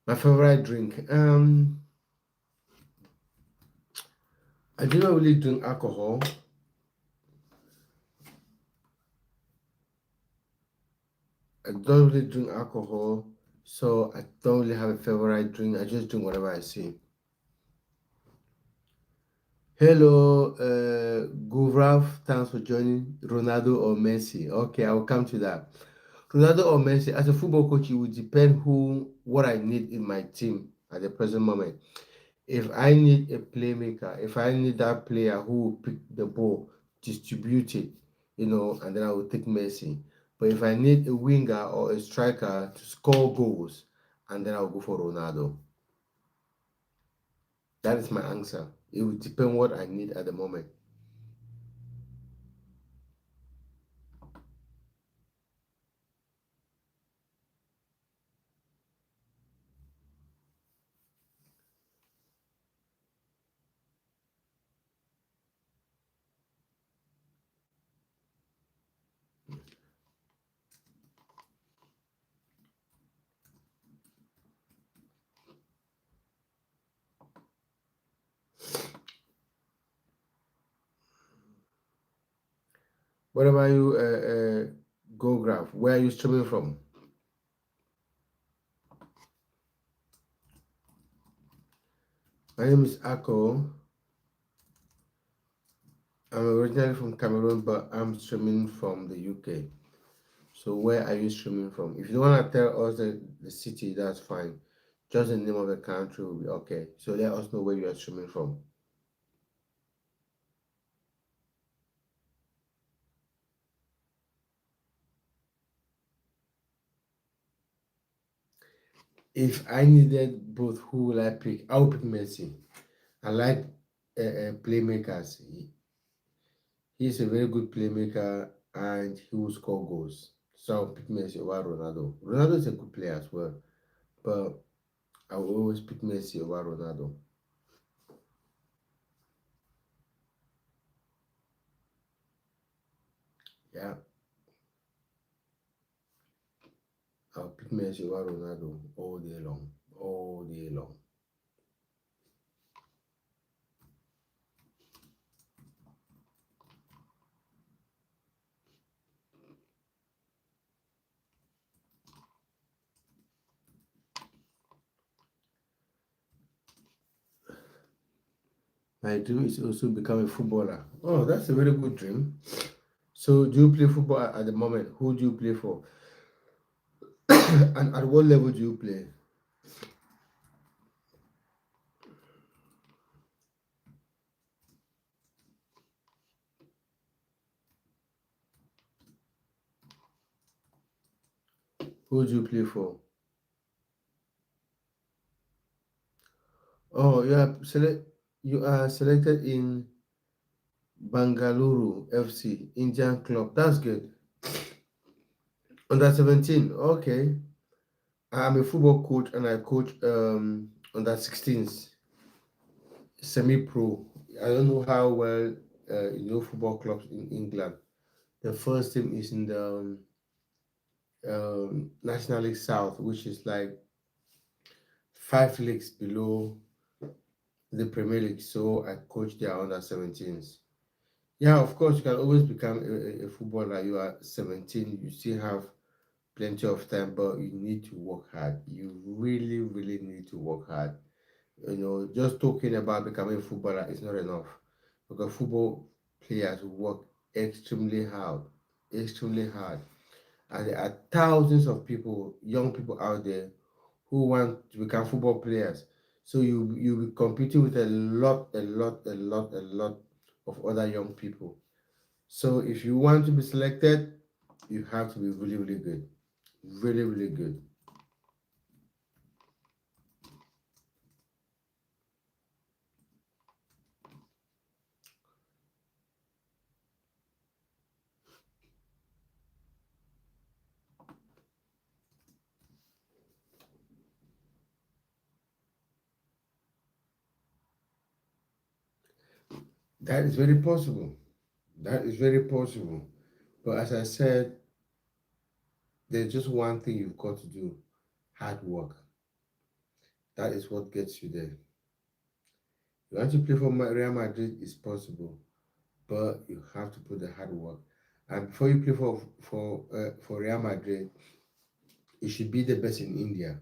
My favorite drink. I do not really drink alcohol. I don't really drink alcohol, so I don't really have a favorite drink. I just drink whatever I see. Hello, Guvrav. Thanks for joining. Ronaldo or Messi? Okay, I will come to that. Ronaldo or Messi? As a football coach, it would depend what I need in my team at the present moment. If I need a playmaker, if I need that player who will pick the ball, distribute it, and then I will take Messi. But if I need a winger or a striker to score goals, and then I'll go for Ronaldo. That is my answer. It will depend what I need at the moment. What about you, Go Graph? Where are you streaming from? My name is Ako. I'm originally from Cameroon, but I'm streaming from the UK. So where are you streaming from? If you want to tell us the city, that's fine. Just the name of the country will be okay. So let us know where you are streaming from. If I needed both, who will I pick? I will pick Messi. I like playmakers. He's a very good playmaker and he will score goals. So I'll pick Messi over Ronaldo. Ronaldo is a good player as well, but I will always pick Messi over Ronaldo. Yeah, I'll pick Messi over Ronaldo all day long. All day long. My dream is also become a footballer. Oh, that's a very good dream. So, do you play football at the moment? Who do you play for? And at what level do you play? Who do you play for? Oh, you are selected in Bangalore FC, Indian club. That's good. Under 17. Okay. I'm a football coach and I coach under 16s, semi-pro. I don't know how well football clubs in England. The first team is in the National League South, which is like 5 leagues below the Premier League. So I coach their under 17s. Yeah, of course, you can always become a footballer. You are 17, you still have plenty of time, but you need to work hard. You really, really need to work hard. Just talking about becoming a footballer is not enough because football players work extremely hard, extremely hard. And there are thousands of people, young people out there who want to become football players. So you'll be competing with a lot of other young people. So if you want to be selected, you have to be really, really good. Really, really good. That is very possible. That is very possible. But as I said, there's just one thing you've got to do: hard work. That is what gets you there. You want to play for Real Madrid is possible, but you have to put the hard work. And before you play for Real Madrid, you should be the best in India.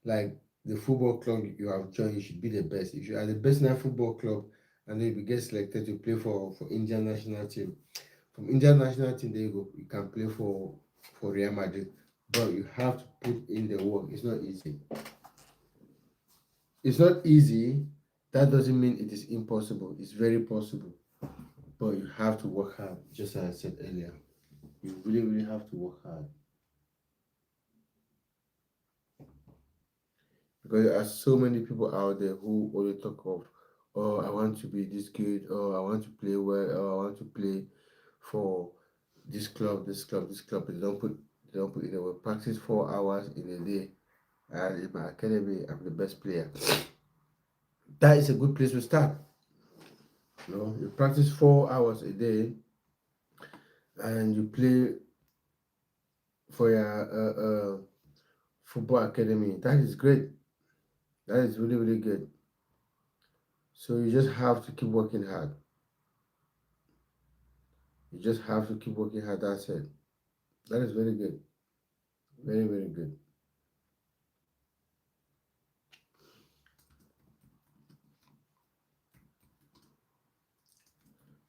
Like the football club you have joined, you should be the best. If you are the best in that football club, and then you get selected to play for Indian national team, from Indian national team, there you go. You can play for Real Madrid, but you have to put in the work. It's not easy. It's not easy. That doesn't mean it is impossible. It's very possible, but you have to work hard. Just as I said earlier, you really, really have to work hard because there are so many people out there who only talk of, oh, I want to be this good, oh, I want to play well, oh, I want to play for this club, this club, this club. They don't put in the work. Practice 4 hours in a day, and in my academy, I'm the best player. That is a good place to start. You practice 4 hours a day, and you play for your football academy. That is great. That is really, really good. So you just have to keep working hard. You just have to keep working hard. That's it. That is very good. Very, very good.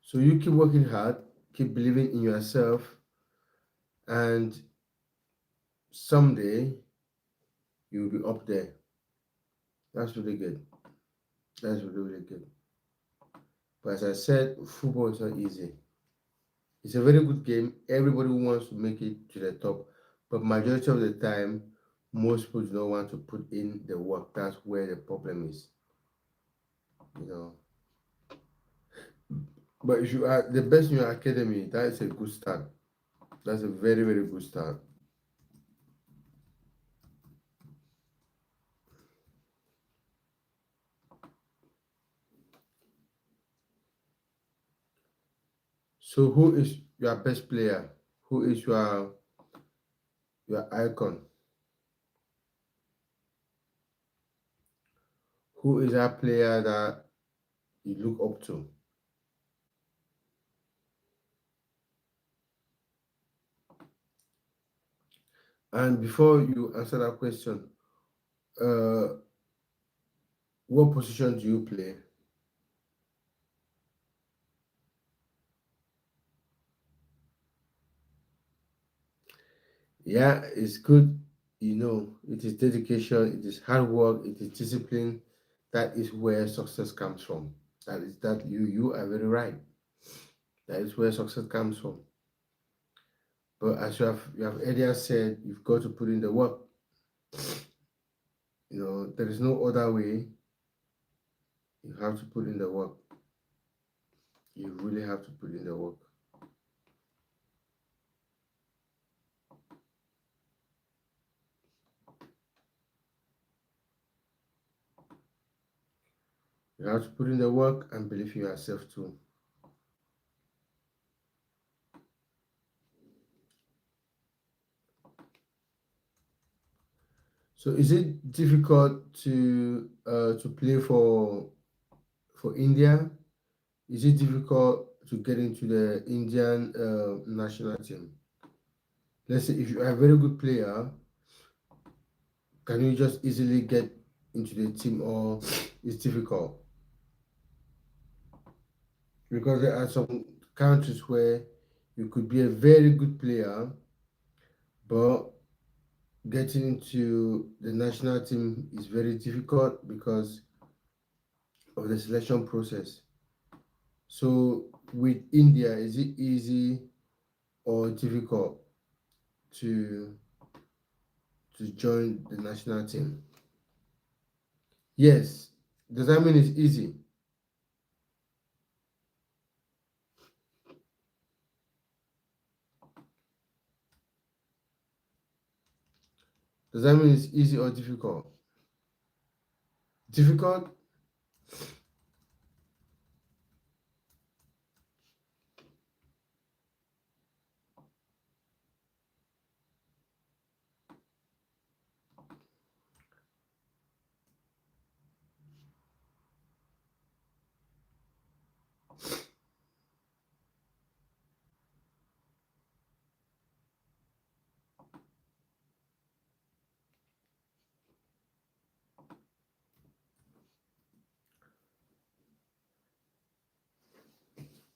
So you keep working hard, keep believing in yourself, and someday you'll be up there. That's really good. That's really, really good. But as I said, football is not easy. It's a very good game. Everybody wants to make it to the top, but majority of the time, most people do not want to put in the work. That's where the problem is. You know. But if you are the best in your academy, that is a good start. That's a very, very good start. So who is your best player? Who is your icon? Who is that player that you look up to? And before you answer that question, uh, what position do you play? Yeah, it's good. It is dedication, it is hard work, it is discipline. That is where success comes from. You are very right. That is where success comes from. But as you have earlier said, you've got to put in the work. There is no other way. You have to put in the work. You really have to put in the work. You have to put in the work and believe in yourself too. So is it difficult to play for India? Is it difficult to get into the Indian national team? Let's say if you are a very good player, can you just easily get into the team, or it's difficult? Because there are some countries where you could be a very good player, but getting into the national team is very difficult because of the selection process. So with India, is it easy or difficult to join the national team? Yes. Does that mean it's easy? Does that mean it's easy or difficult? Difficult?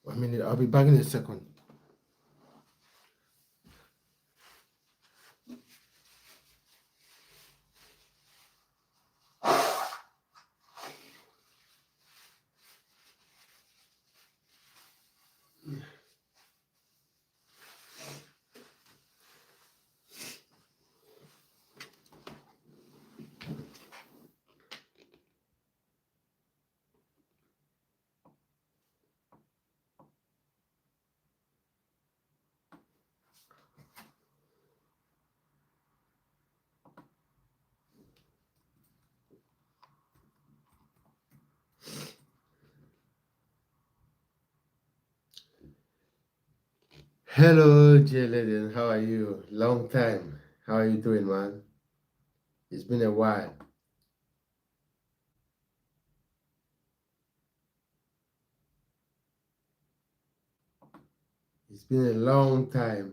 1 minute, I'll be back in a second. Hello, Jalen. How are you? Long time. How are you doing, man? It's been a while. It's been a long time.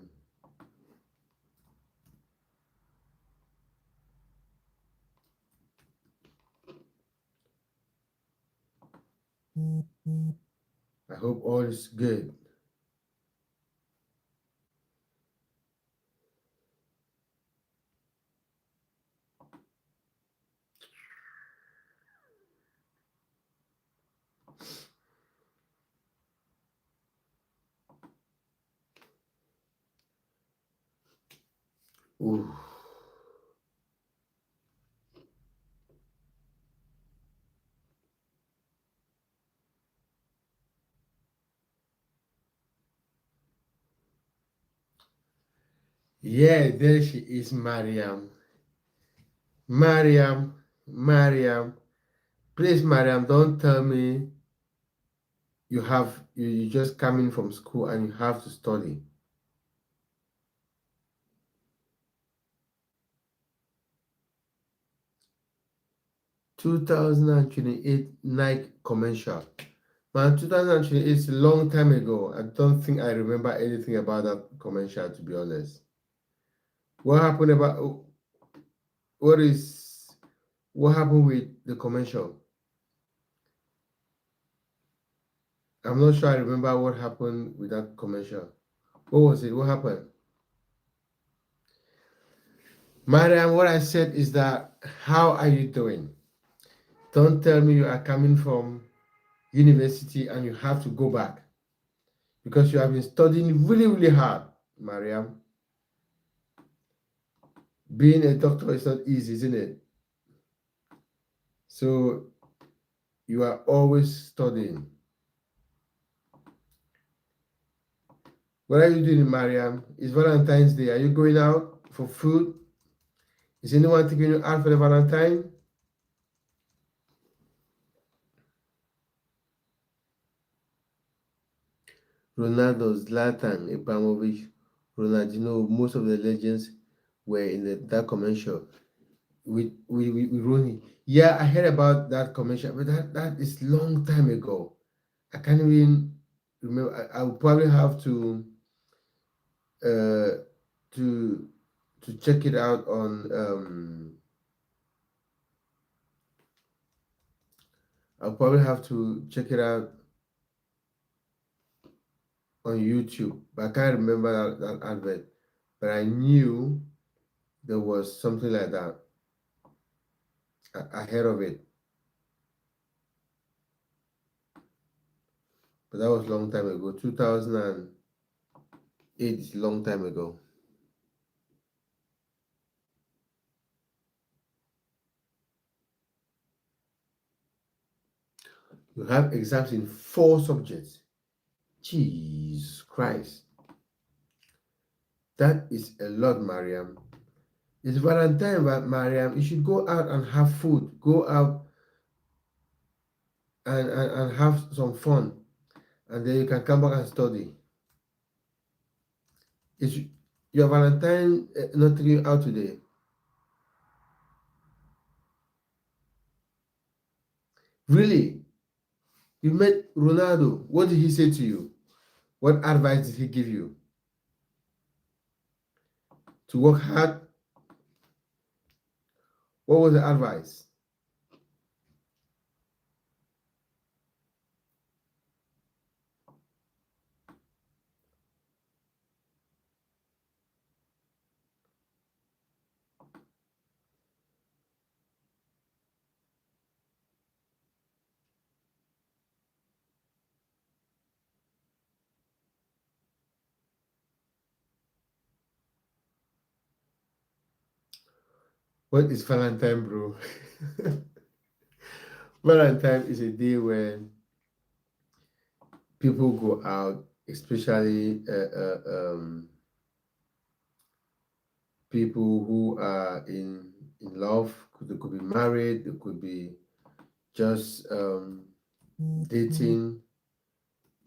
I hope all is good. Ooh. Yeah, there she is, Mariam. Mariam. Please, Mariam, don't tell me you just coming from school and you have to study. 2028 Nike commercial. Man, 2028 is a long time ago. I don't think I remember anything about that commercial, to be honest. What happened about what is what happened with the commercial? I'm not sure I remember what happened with that commercial. What was it? What happened? Mariam, what I said is that how are you doing? Don't tell me you are coming from university and you have to go back because you have been studying really, really hard, Mariam. Being a doctor is not easy, isn't it? So you are always studying. What are you doing, Mariam? It's Valentine's Day. Are you going out for food? Is anyone taking you out for the Valentine? Ronaldo, Zlatan, Ibrahimovic, Ronaldinho, most of the legends were in that commercial with Rooney. Yeah, I heard about that commercial, but that is long time ago. I can't even. remember, I will probably have uh, to check it out on I'll probably have to check it out on YouTube, but I can't remember that advert. But I knew there was something like that ahead of it. But that was a long time ago. 2008 is a long time ago. You have exams in 4 subjects. Jesus Christ. That is a lot, Mariam. It's Valentine, but Mariam, you should go out and have food. Go out and have some fun. And then you can come back and study. Is your Valentine not taking you out today? Really? You met Ronaldo. What did he say to you? What advice did he give you? To work hard? What was the advice? What is Valentine, bro? Valentine is a day when people go out, especially people who are in love. They could be married, they could be just dating.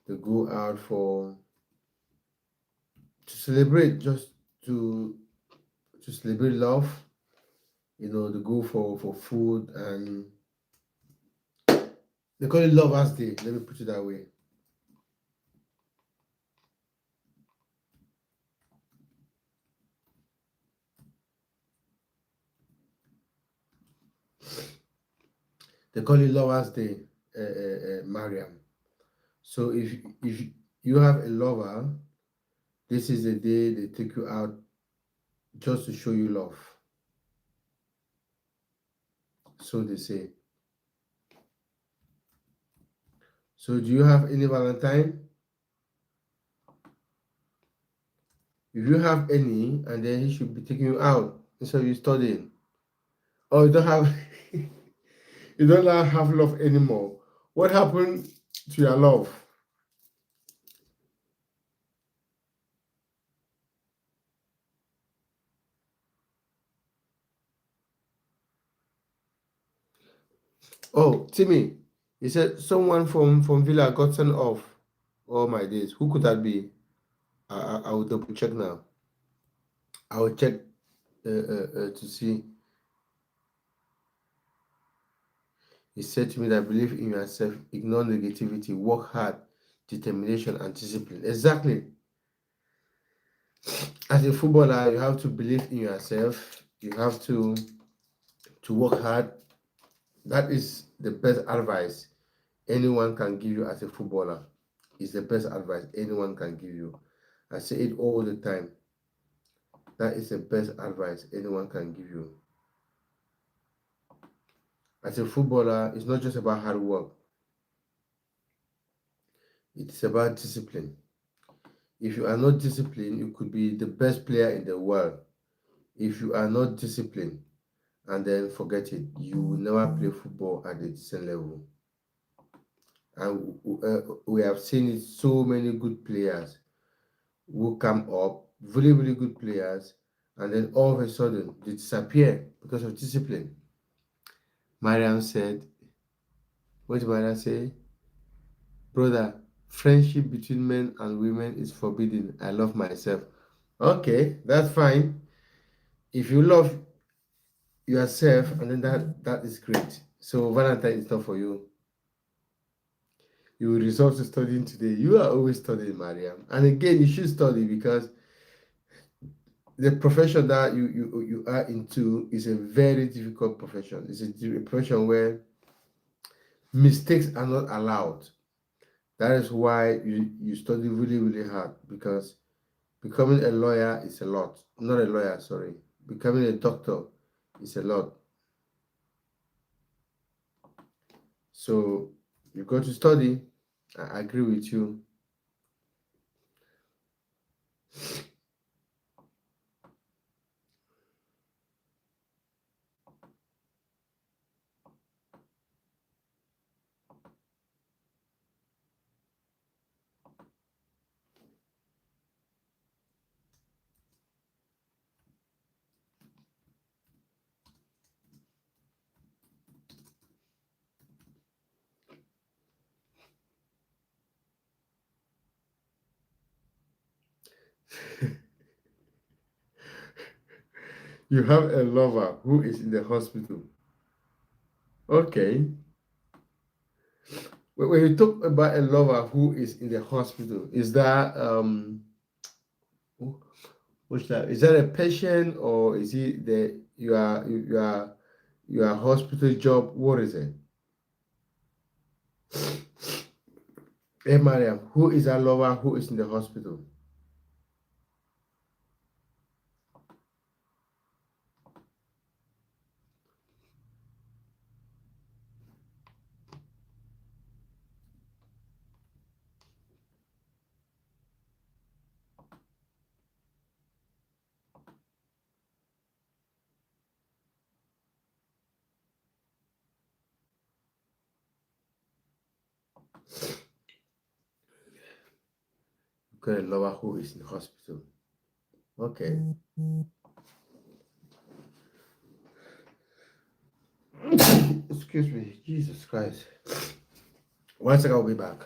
They go out for to celebrate, just to celebrate love. They go for food, and they call it Lovers Day. Let me put it that way. They call it Lovers Day, Mariam. So if you have a lover, this is the day they take you out just to show you love. So they say. So do you have any Valentine? If you have any, and then he should be taking you out instead of you studying. Or you don't have you don't have love anymore. What happened to your love? Oh, Timmy, he said someone from Villa got sent off. Oh my days, who could that be? I will double check now. I will check to see. He said to me that believe in yourself, ignore negativity, work hard, determination, and discipline. Exactly. As a footballer, you have to believe in yourself. You have to work hard. That is the best advice anyone can give you as a footballer. It's the best advice anyone can give you. I say it all the time. That is the best advice anyone can give you. As a footballer, it's not just about hard work. It's about discipline. If you are not disciplined, you could be the best player in the world. If you are not disciplined, and then forget it, you will never play football at a decent level. And we have seen it, so many good players who come up, really, really good players, and then all of a sudden they disappear because of discipline. Mariam said, what did Mariam say? Brother, friendship between men and women is forbidden. I love myself. Okay, that's fine. If you love yourself, and then that is great. So Valentine is not for you. you will resort to studying today. You are always studying, Mariam. And again, you should study because the profession that you are into is a very difficult profession. It's a profession where mistakes are not allowed. That is why you study really, really hard, because becoming a lawyer is a lot. Not a lawyer, sorry. Becoming a doctor is a lot. So you got to study. I agree with you. You have a lover who is in the hospital. Okay. When you talk about a lover who is in the hospital, is that what's that? Is that a patient, or is it the you are hospital job? What is it? Hey Mariam, who is a lover who is in the hospital? You got a lover who is in the hospital. Okay. Excuse me, Jesus Christ. One second, I'll be back.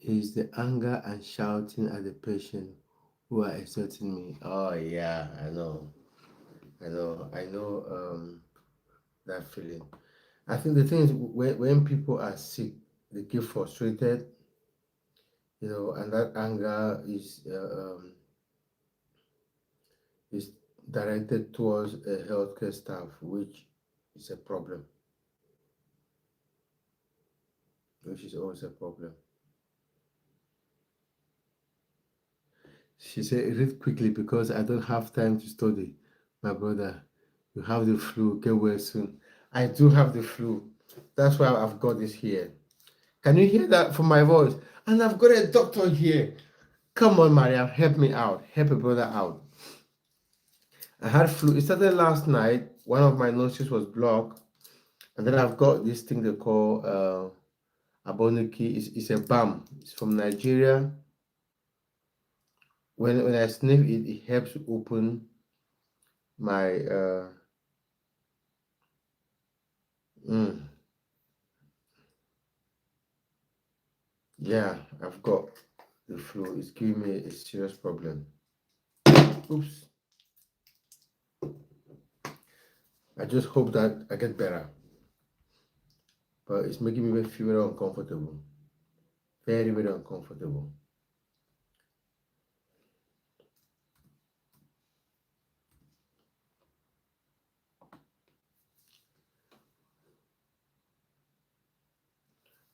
Is the anger and shouting at the patient who are insulting me. Oh yeah, I know. That feeling. I think the thing is, when people are sick, they get frustrated, and that anger is directed towards a healthcare staff, which is a problem, which is always a problem. She said, read quickly because I don't have time to study. My brother, you have the flu, get well soon. I do have the flu. That's why I've got this here. Can you hear that from my voice? And I've got a doctor here. Come on, Maria, help me out. Help a brother out. I had flu. It started last night. One of my noses was blocked. And then I've got this thing they call aboniki. It's a balm. It's from Nigeria. When I sniff it, it helps open my mm, yeah, I've got the flu. It's giving me a serious problem. Oops. I just hope that I get better. But it's making me feel very uncomfortable. Very, very uncomfortable.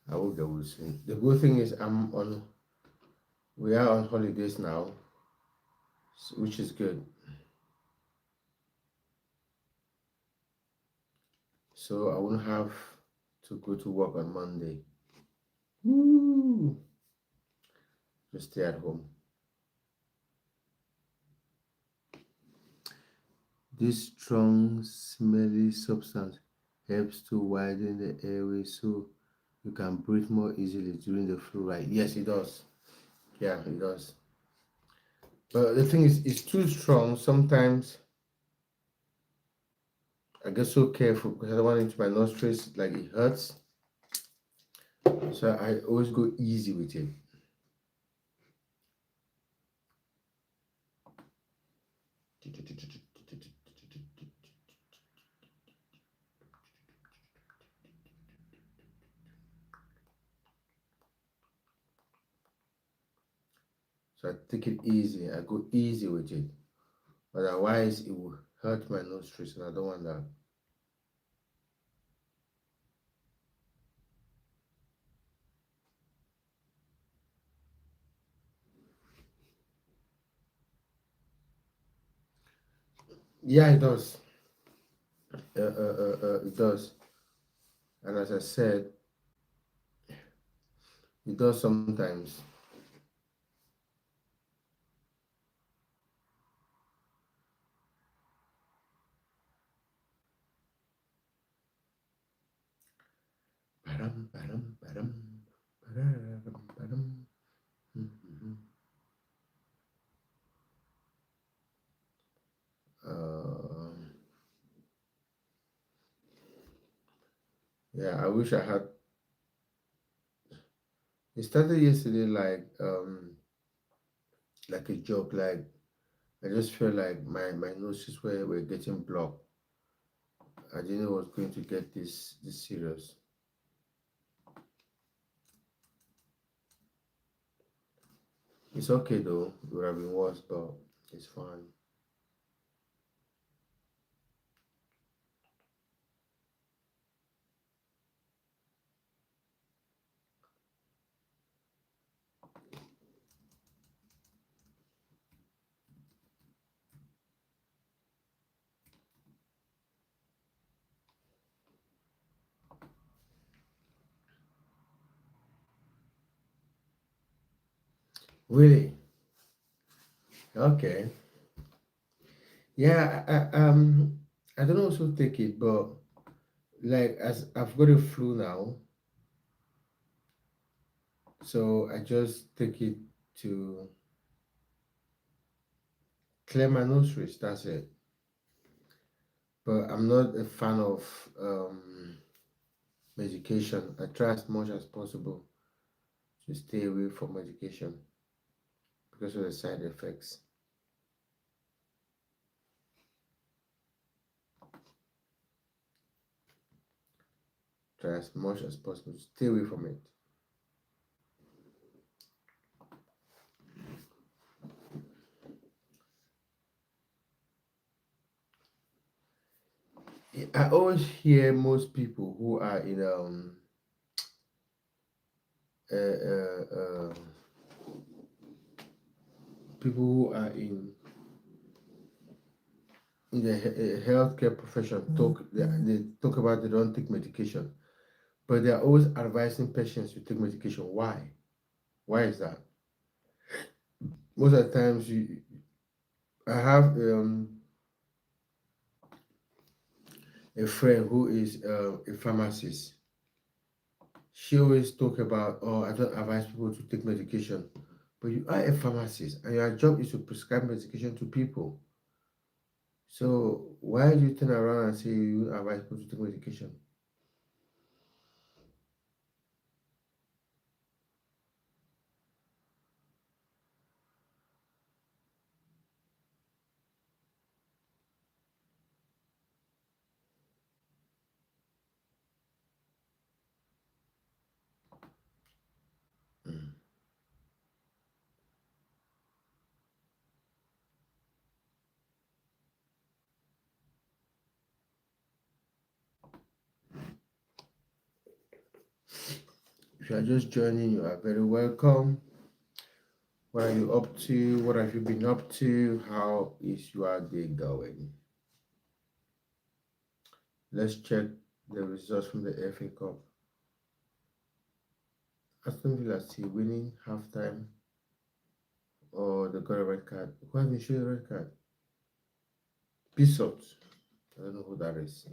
I will get will soon. The good thing is we are on holidays now, which is good. So I won't have to go to work on Monday. Woo! Just stay at home. This strong, smelly substance helps to widen the airway so you can breathe more easily during the flu, right? Yes, it does. Yeah, it does. But the thing is, it's too strong. Sometimes I get so careful because I don't want it into my nostrils, like it hurts. So I always go easy with it. So I take it easy. I go easy with it. Otherwise, it will hurt my nostrils, and I don't want that. Yeah, it does. It does. And as I said, it does sometimes. Ba-dum, ba-dum, ba-dum, ba-da-dum, ba-dum. Mhm. Um, yeah, I wish I had. It started yesterday like a joke. Like I just felt like my noses were getting blocked. I didn't know it was going to get this serious. It's okay though. It would have been worse, but it's fine. Really? Okay. Yeah. I don't also take it, but like as I've got a flu now, so I just take it to clear my nostrils. That's it. But I'm not a fan of medication. I try as much as possible to stay away from medication because of the side effects. Try as much as possible to stay away from it. I always hear most people who are in uh, uh, uh, people who are in the healthcare profession they talk about they don't take medication, but they are always advising patients to take medication. Why? Why is that? Most of the times, I have a friend who is a pharmacist. She always talk about, oh, I don't advise people to take medication, but you are a pharmacist and your job is to prescribe medication to people. So why do you turn around and say you advise people to take medication? If you are just joining, you are very welcome. What are you up to? What have you been up to? How is your day going? Let's check the results from the FA Cup. Aston Villa still winning halftime, or they got a red card. Why did they show a red card? Bissot. I don't know who that is.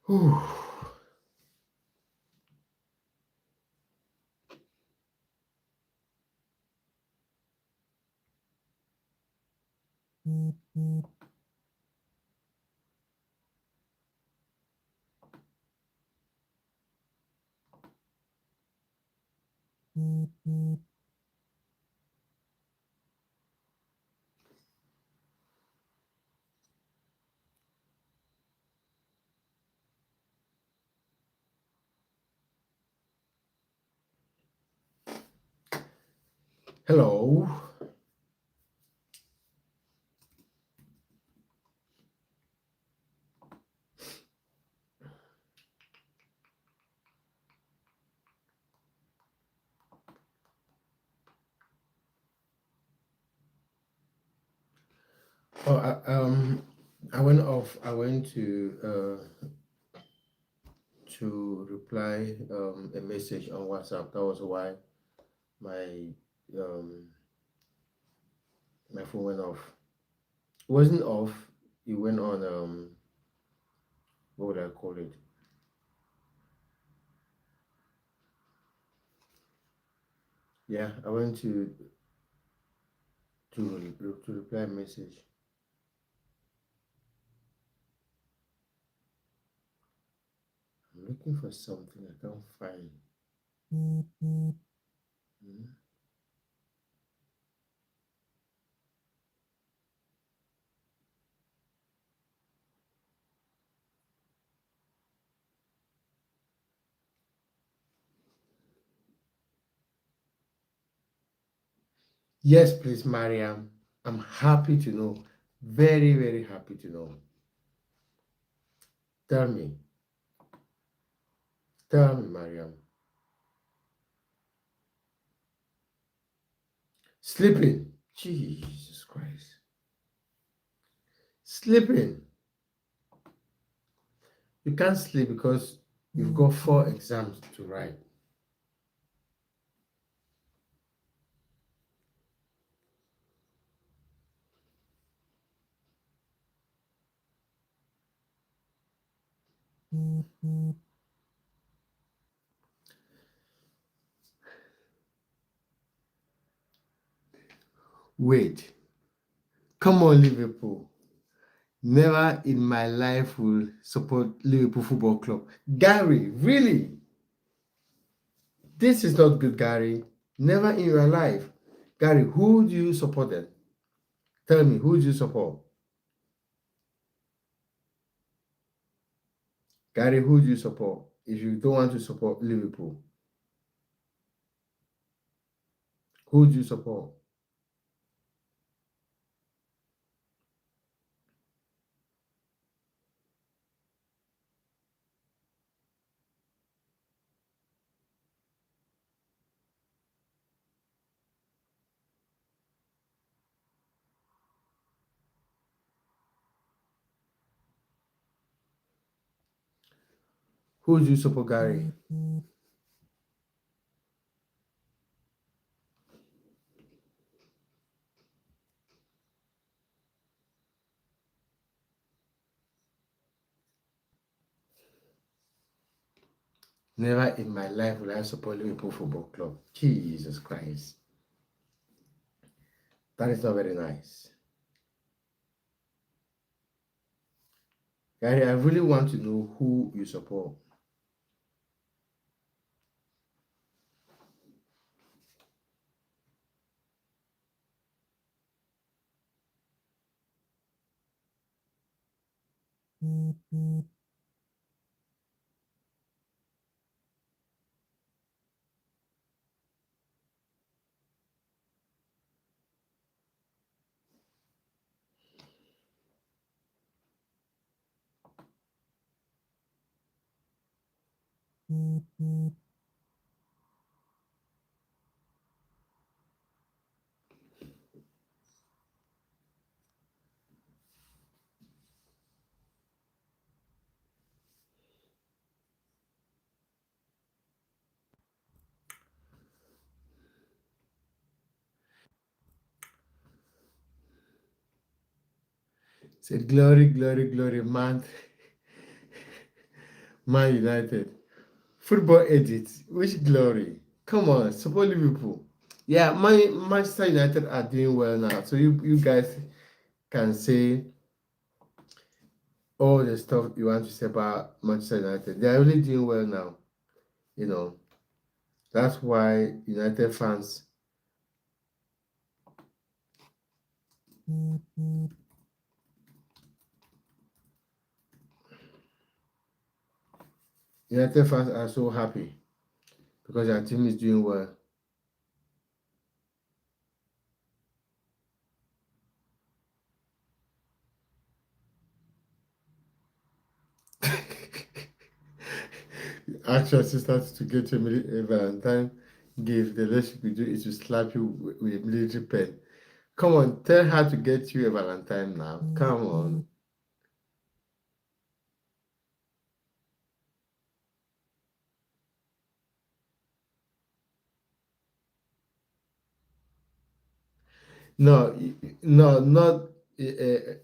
Whew. Hello. Oh, I went off. I went to reply a message on WhatsApp. That was why my um my phone went off. It wasn't off. It went on what would I call it? Yeah, I went to reply a message. I'm looking for something I can't find. Hmm. Yes, please, Mariam. I'm happy to know. Very, very happy to know. Tell me. Tell me, Mariam. Sleeping. Jesus Christ. Sleeping. You can't sleep because you've got 4 exams to write. Wait. Come on, Liverpool. Never in my life will support Liverpool Football Club. Gary, really? This is not good, Gary. Never in your life. Gary, who do you support then? Tell me, who do you support? Gary, who do you support? If you don't want to support Liverpool, who do you support? Who do you support, Gary? Never in my life will I support Liverpool Football Club. Jesus Christ. That is not very nice. Gary, I really want to know who you support. Said glory, glory, glory, Man United. Football edit. Which glory? Come on, support Liverpool. Yeah, Manchester United are doing well now. So you guys can say all the stuff you want to say about Manchester United. They are really doing well now. You know, that's why United fans are so happy because their team is doing well. Ask your sisters to get you a Valentine gift. The least you could do is to slap you with a military pen. Come on, tell her to get you a Valentine now. Come on. No, no, not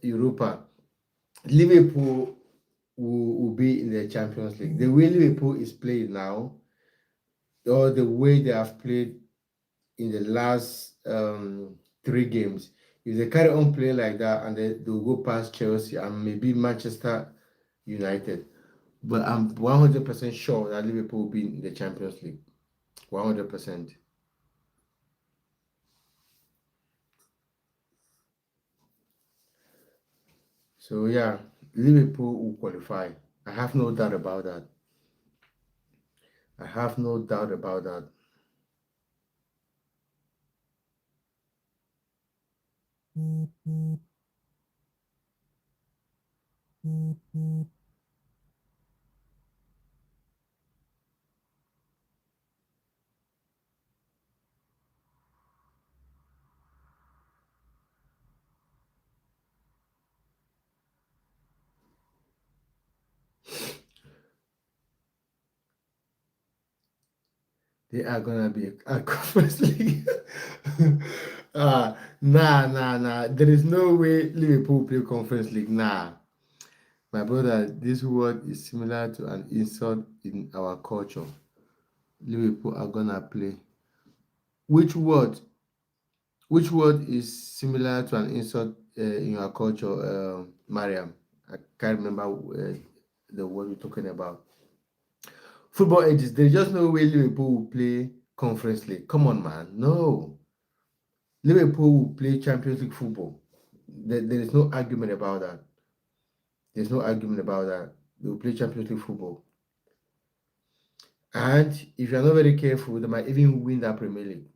Europa. Liverpool will be in the Champions League. The way Liverpool is playing now, or the way they have played in the last 3 games, if they carry on playing like that and they'll go past Chelsea and maybe Manchester United, but I'm 100% sure that Liverpool will be in the Champions League. 100%. So yeah, Liverpool will qualify. I have no doubt about that. I have no doubt about that. They are gonna be a conference league. Nah. There is no way Liverpool play conference league. Nah, my brother, this word is similar to an insult in our culture. Liverpool are gonna play. Which word? Which word is similar to an insult in your culture, Mariam? I can't remember the word we're talking about. Football ages. There's just no way Liverpool will play conference league. Come on, man. No. Liverpool will play Champions League football. There is no argument about that. There's no argument about that. They will play Champions League football. And if you're not very careful, they might even win that Premier League.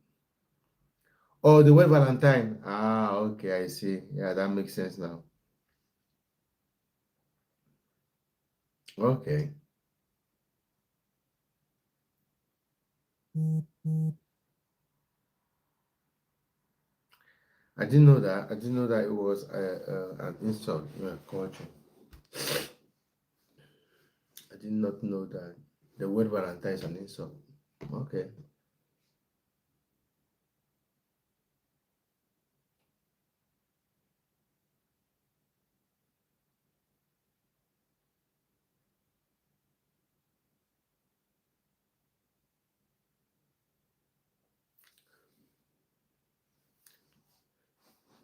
Oh, the word Valentine. Ah, okay, I see. Yeah, that makes sense now. Okay. I didn't know that. I didn't know that it was an insult in my culture. I did not know that the word Valentine is an insult. Okay.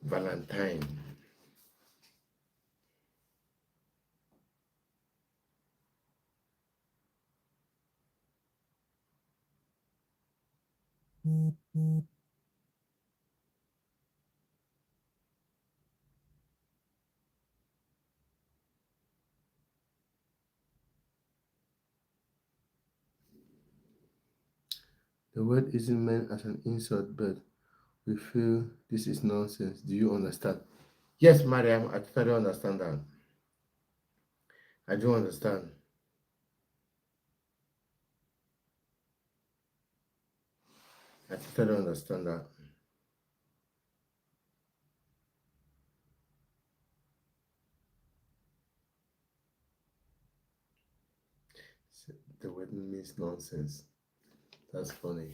Valentine. The word isn't meant as an insult, but we feel this is nonsense. Do you understand? Yes, Mariam, I totally understand that. I do understand. I totally understand that. The word means nonsense. That's funny.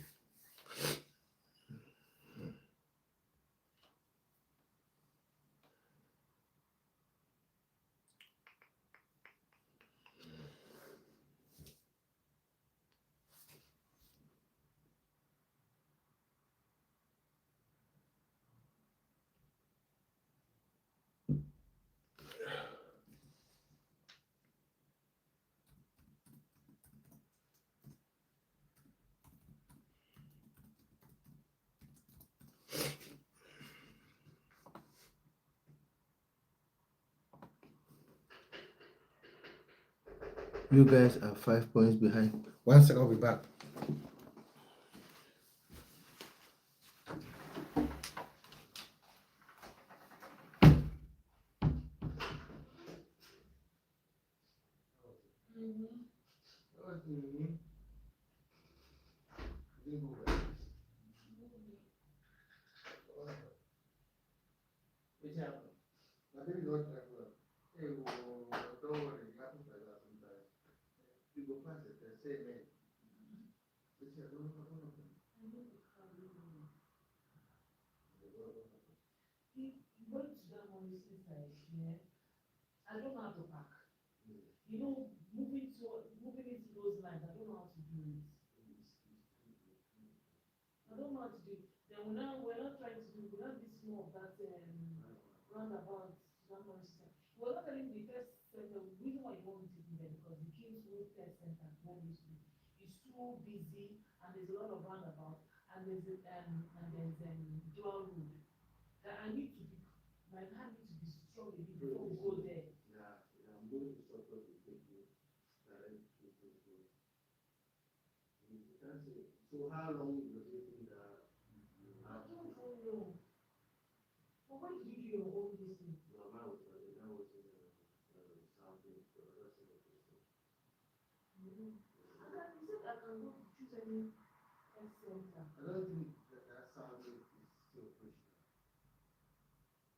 You guys are 5 points behind. 1 second, I'll be back. Don't worry, it happens like that sometimes. You go pass it, say amen. I'm going to shortcut to take you direct to. You can't say. So how long does it think that you have? No, mine was that was in something the other side of Bristol. I don't think that sounding is still pushing.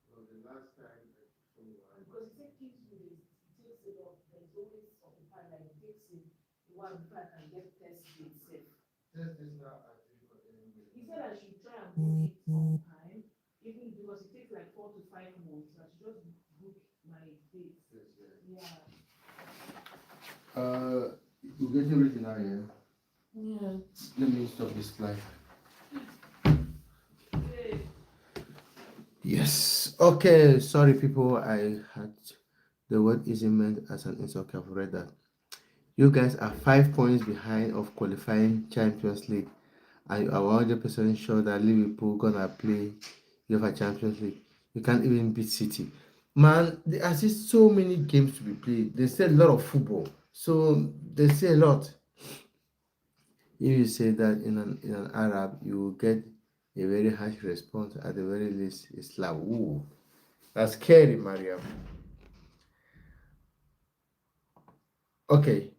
Because the last time I took someone. Test this now at 3 for anyway. Yes, yes. You're getting ready now, yeah? Let me stop this slide. Yes. Okay. Sorry, people. I had the word isn't meant as an insult. I've read that. You guys are 5 points behind of qualifying Champions League. And you are 100% sure that Liverpool gonna play UEFA Champions League. You can't even beat City. Man, there are just so many games to be played. They say a lot of football. So they say a lot. If you say that in an Arab, you will get a very harsh response. At the very least, it's like, ooh, that's scary, Mariam. Okay.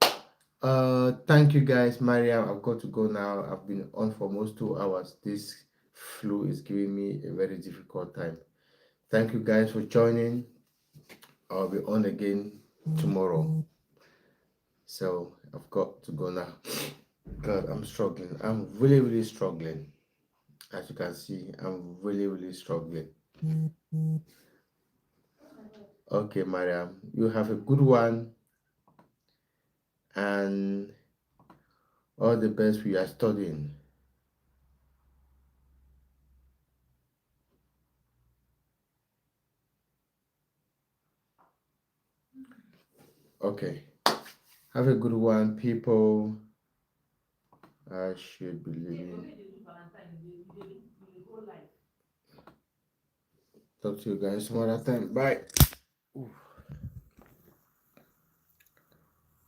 Thank you guys, Mariam. I've got to go now. I've been on for almost 2 hours. This flu is giving me a very difficult time. Thank you guys for joining. I'll be on again tomorrow. So I've got to go now. God, I'm struggling. I'm really, really struggling. As you can see, I'm really, really struggling. Okay, Mariam, you have a good one and all the best we are studying. Okay, have a good one, people. I should be leaving. Talk to you guys some other time. Bye. Oof.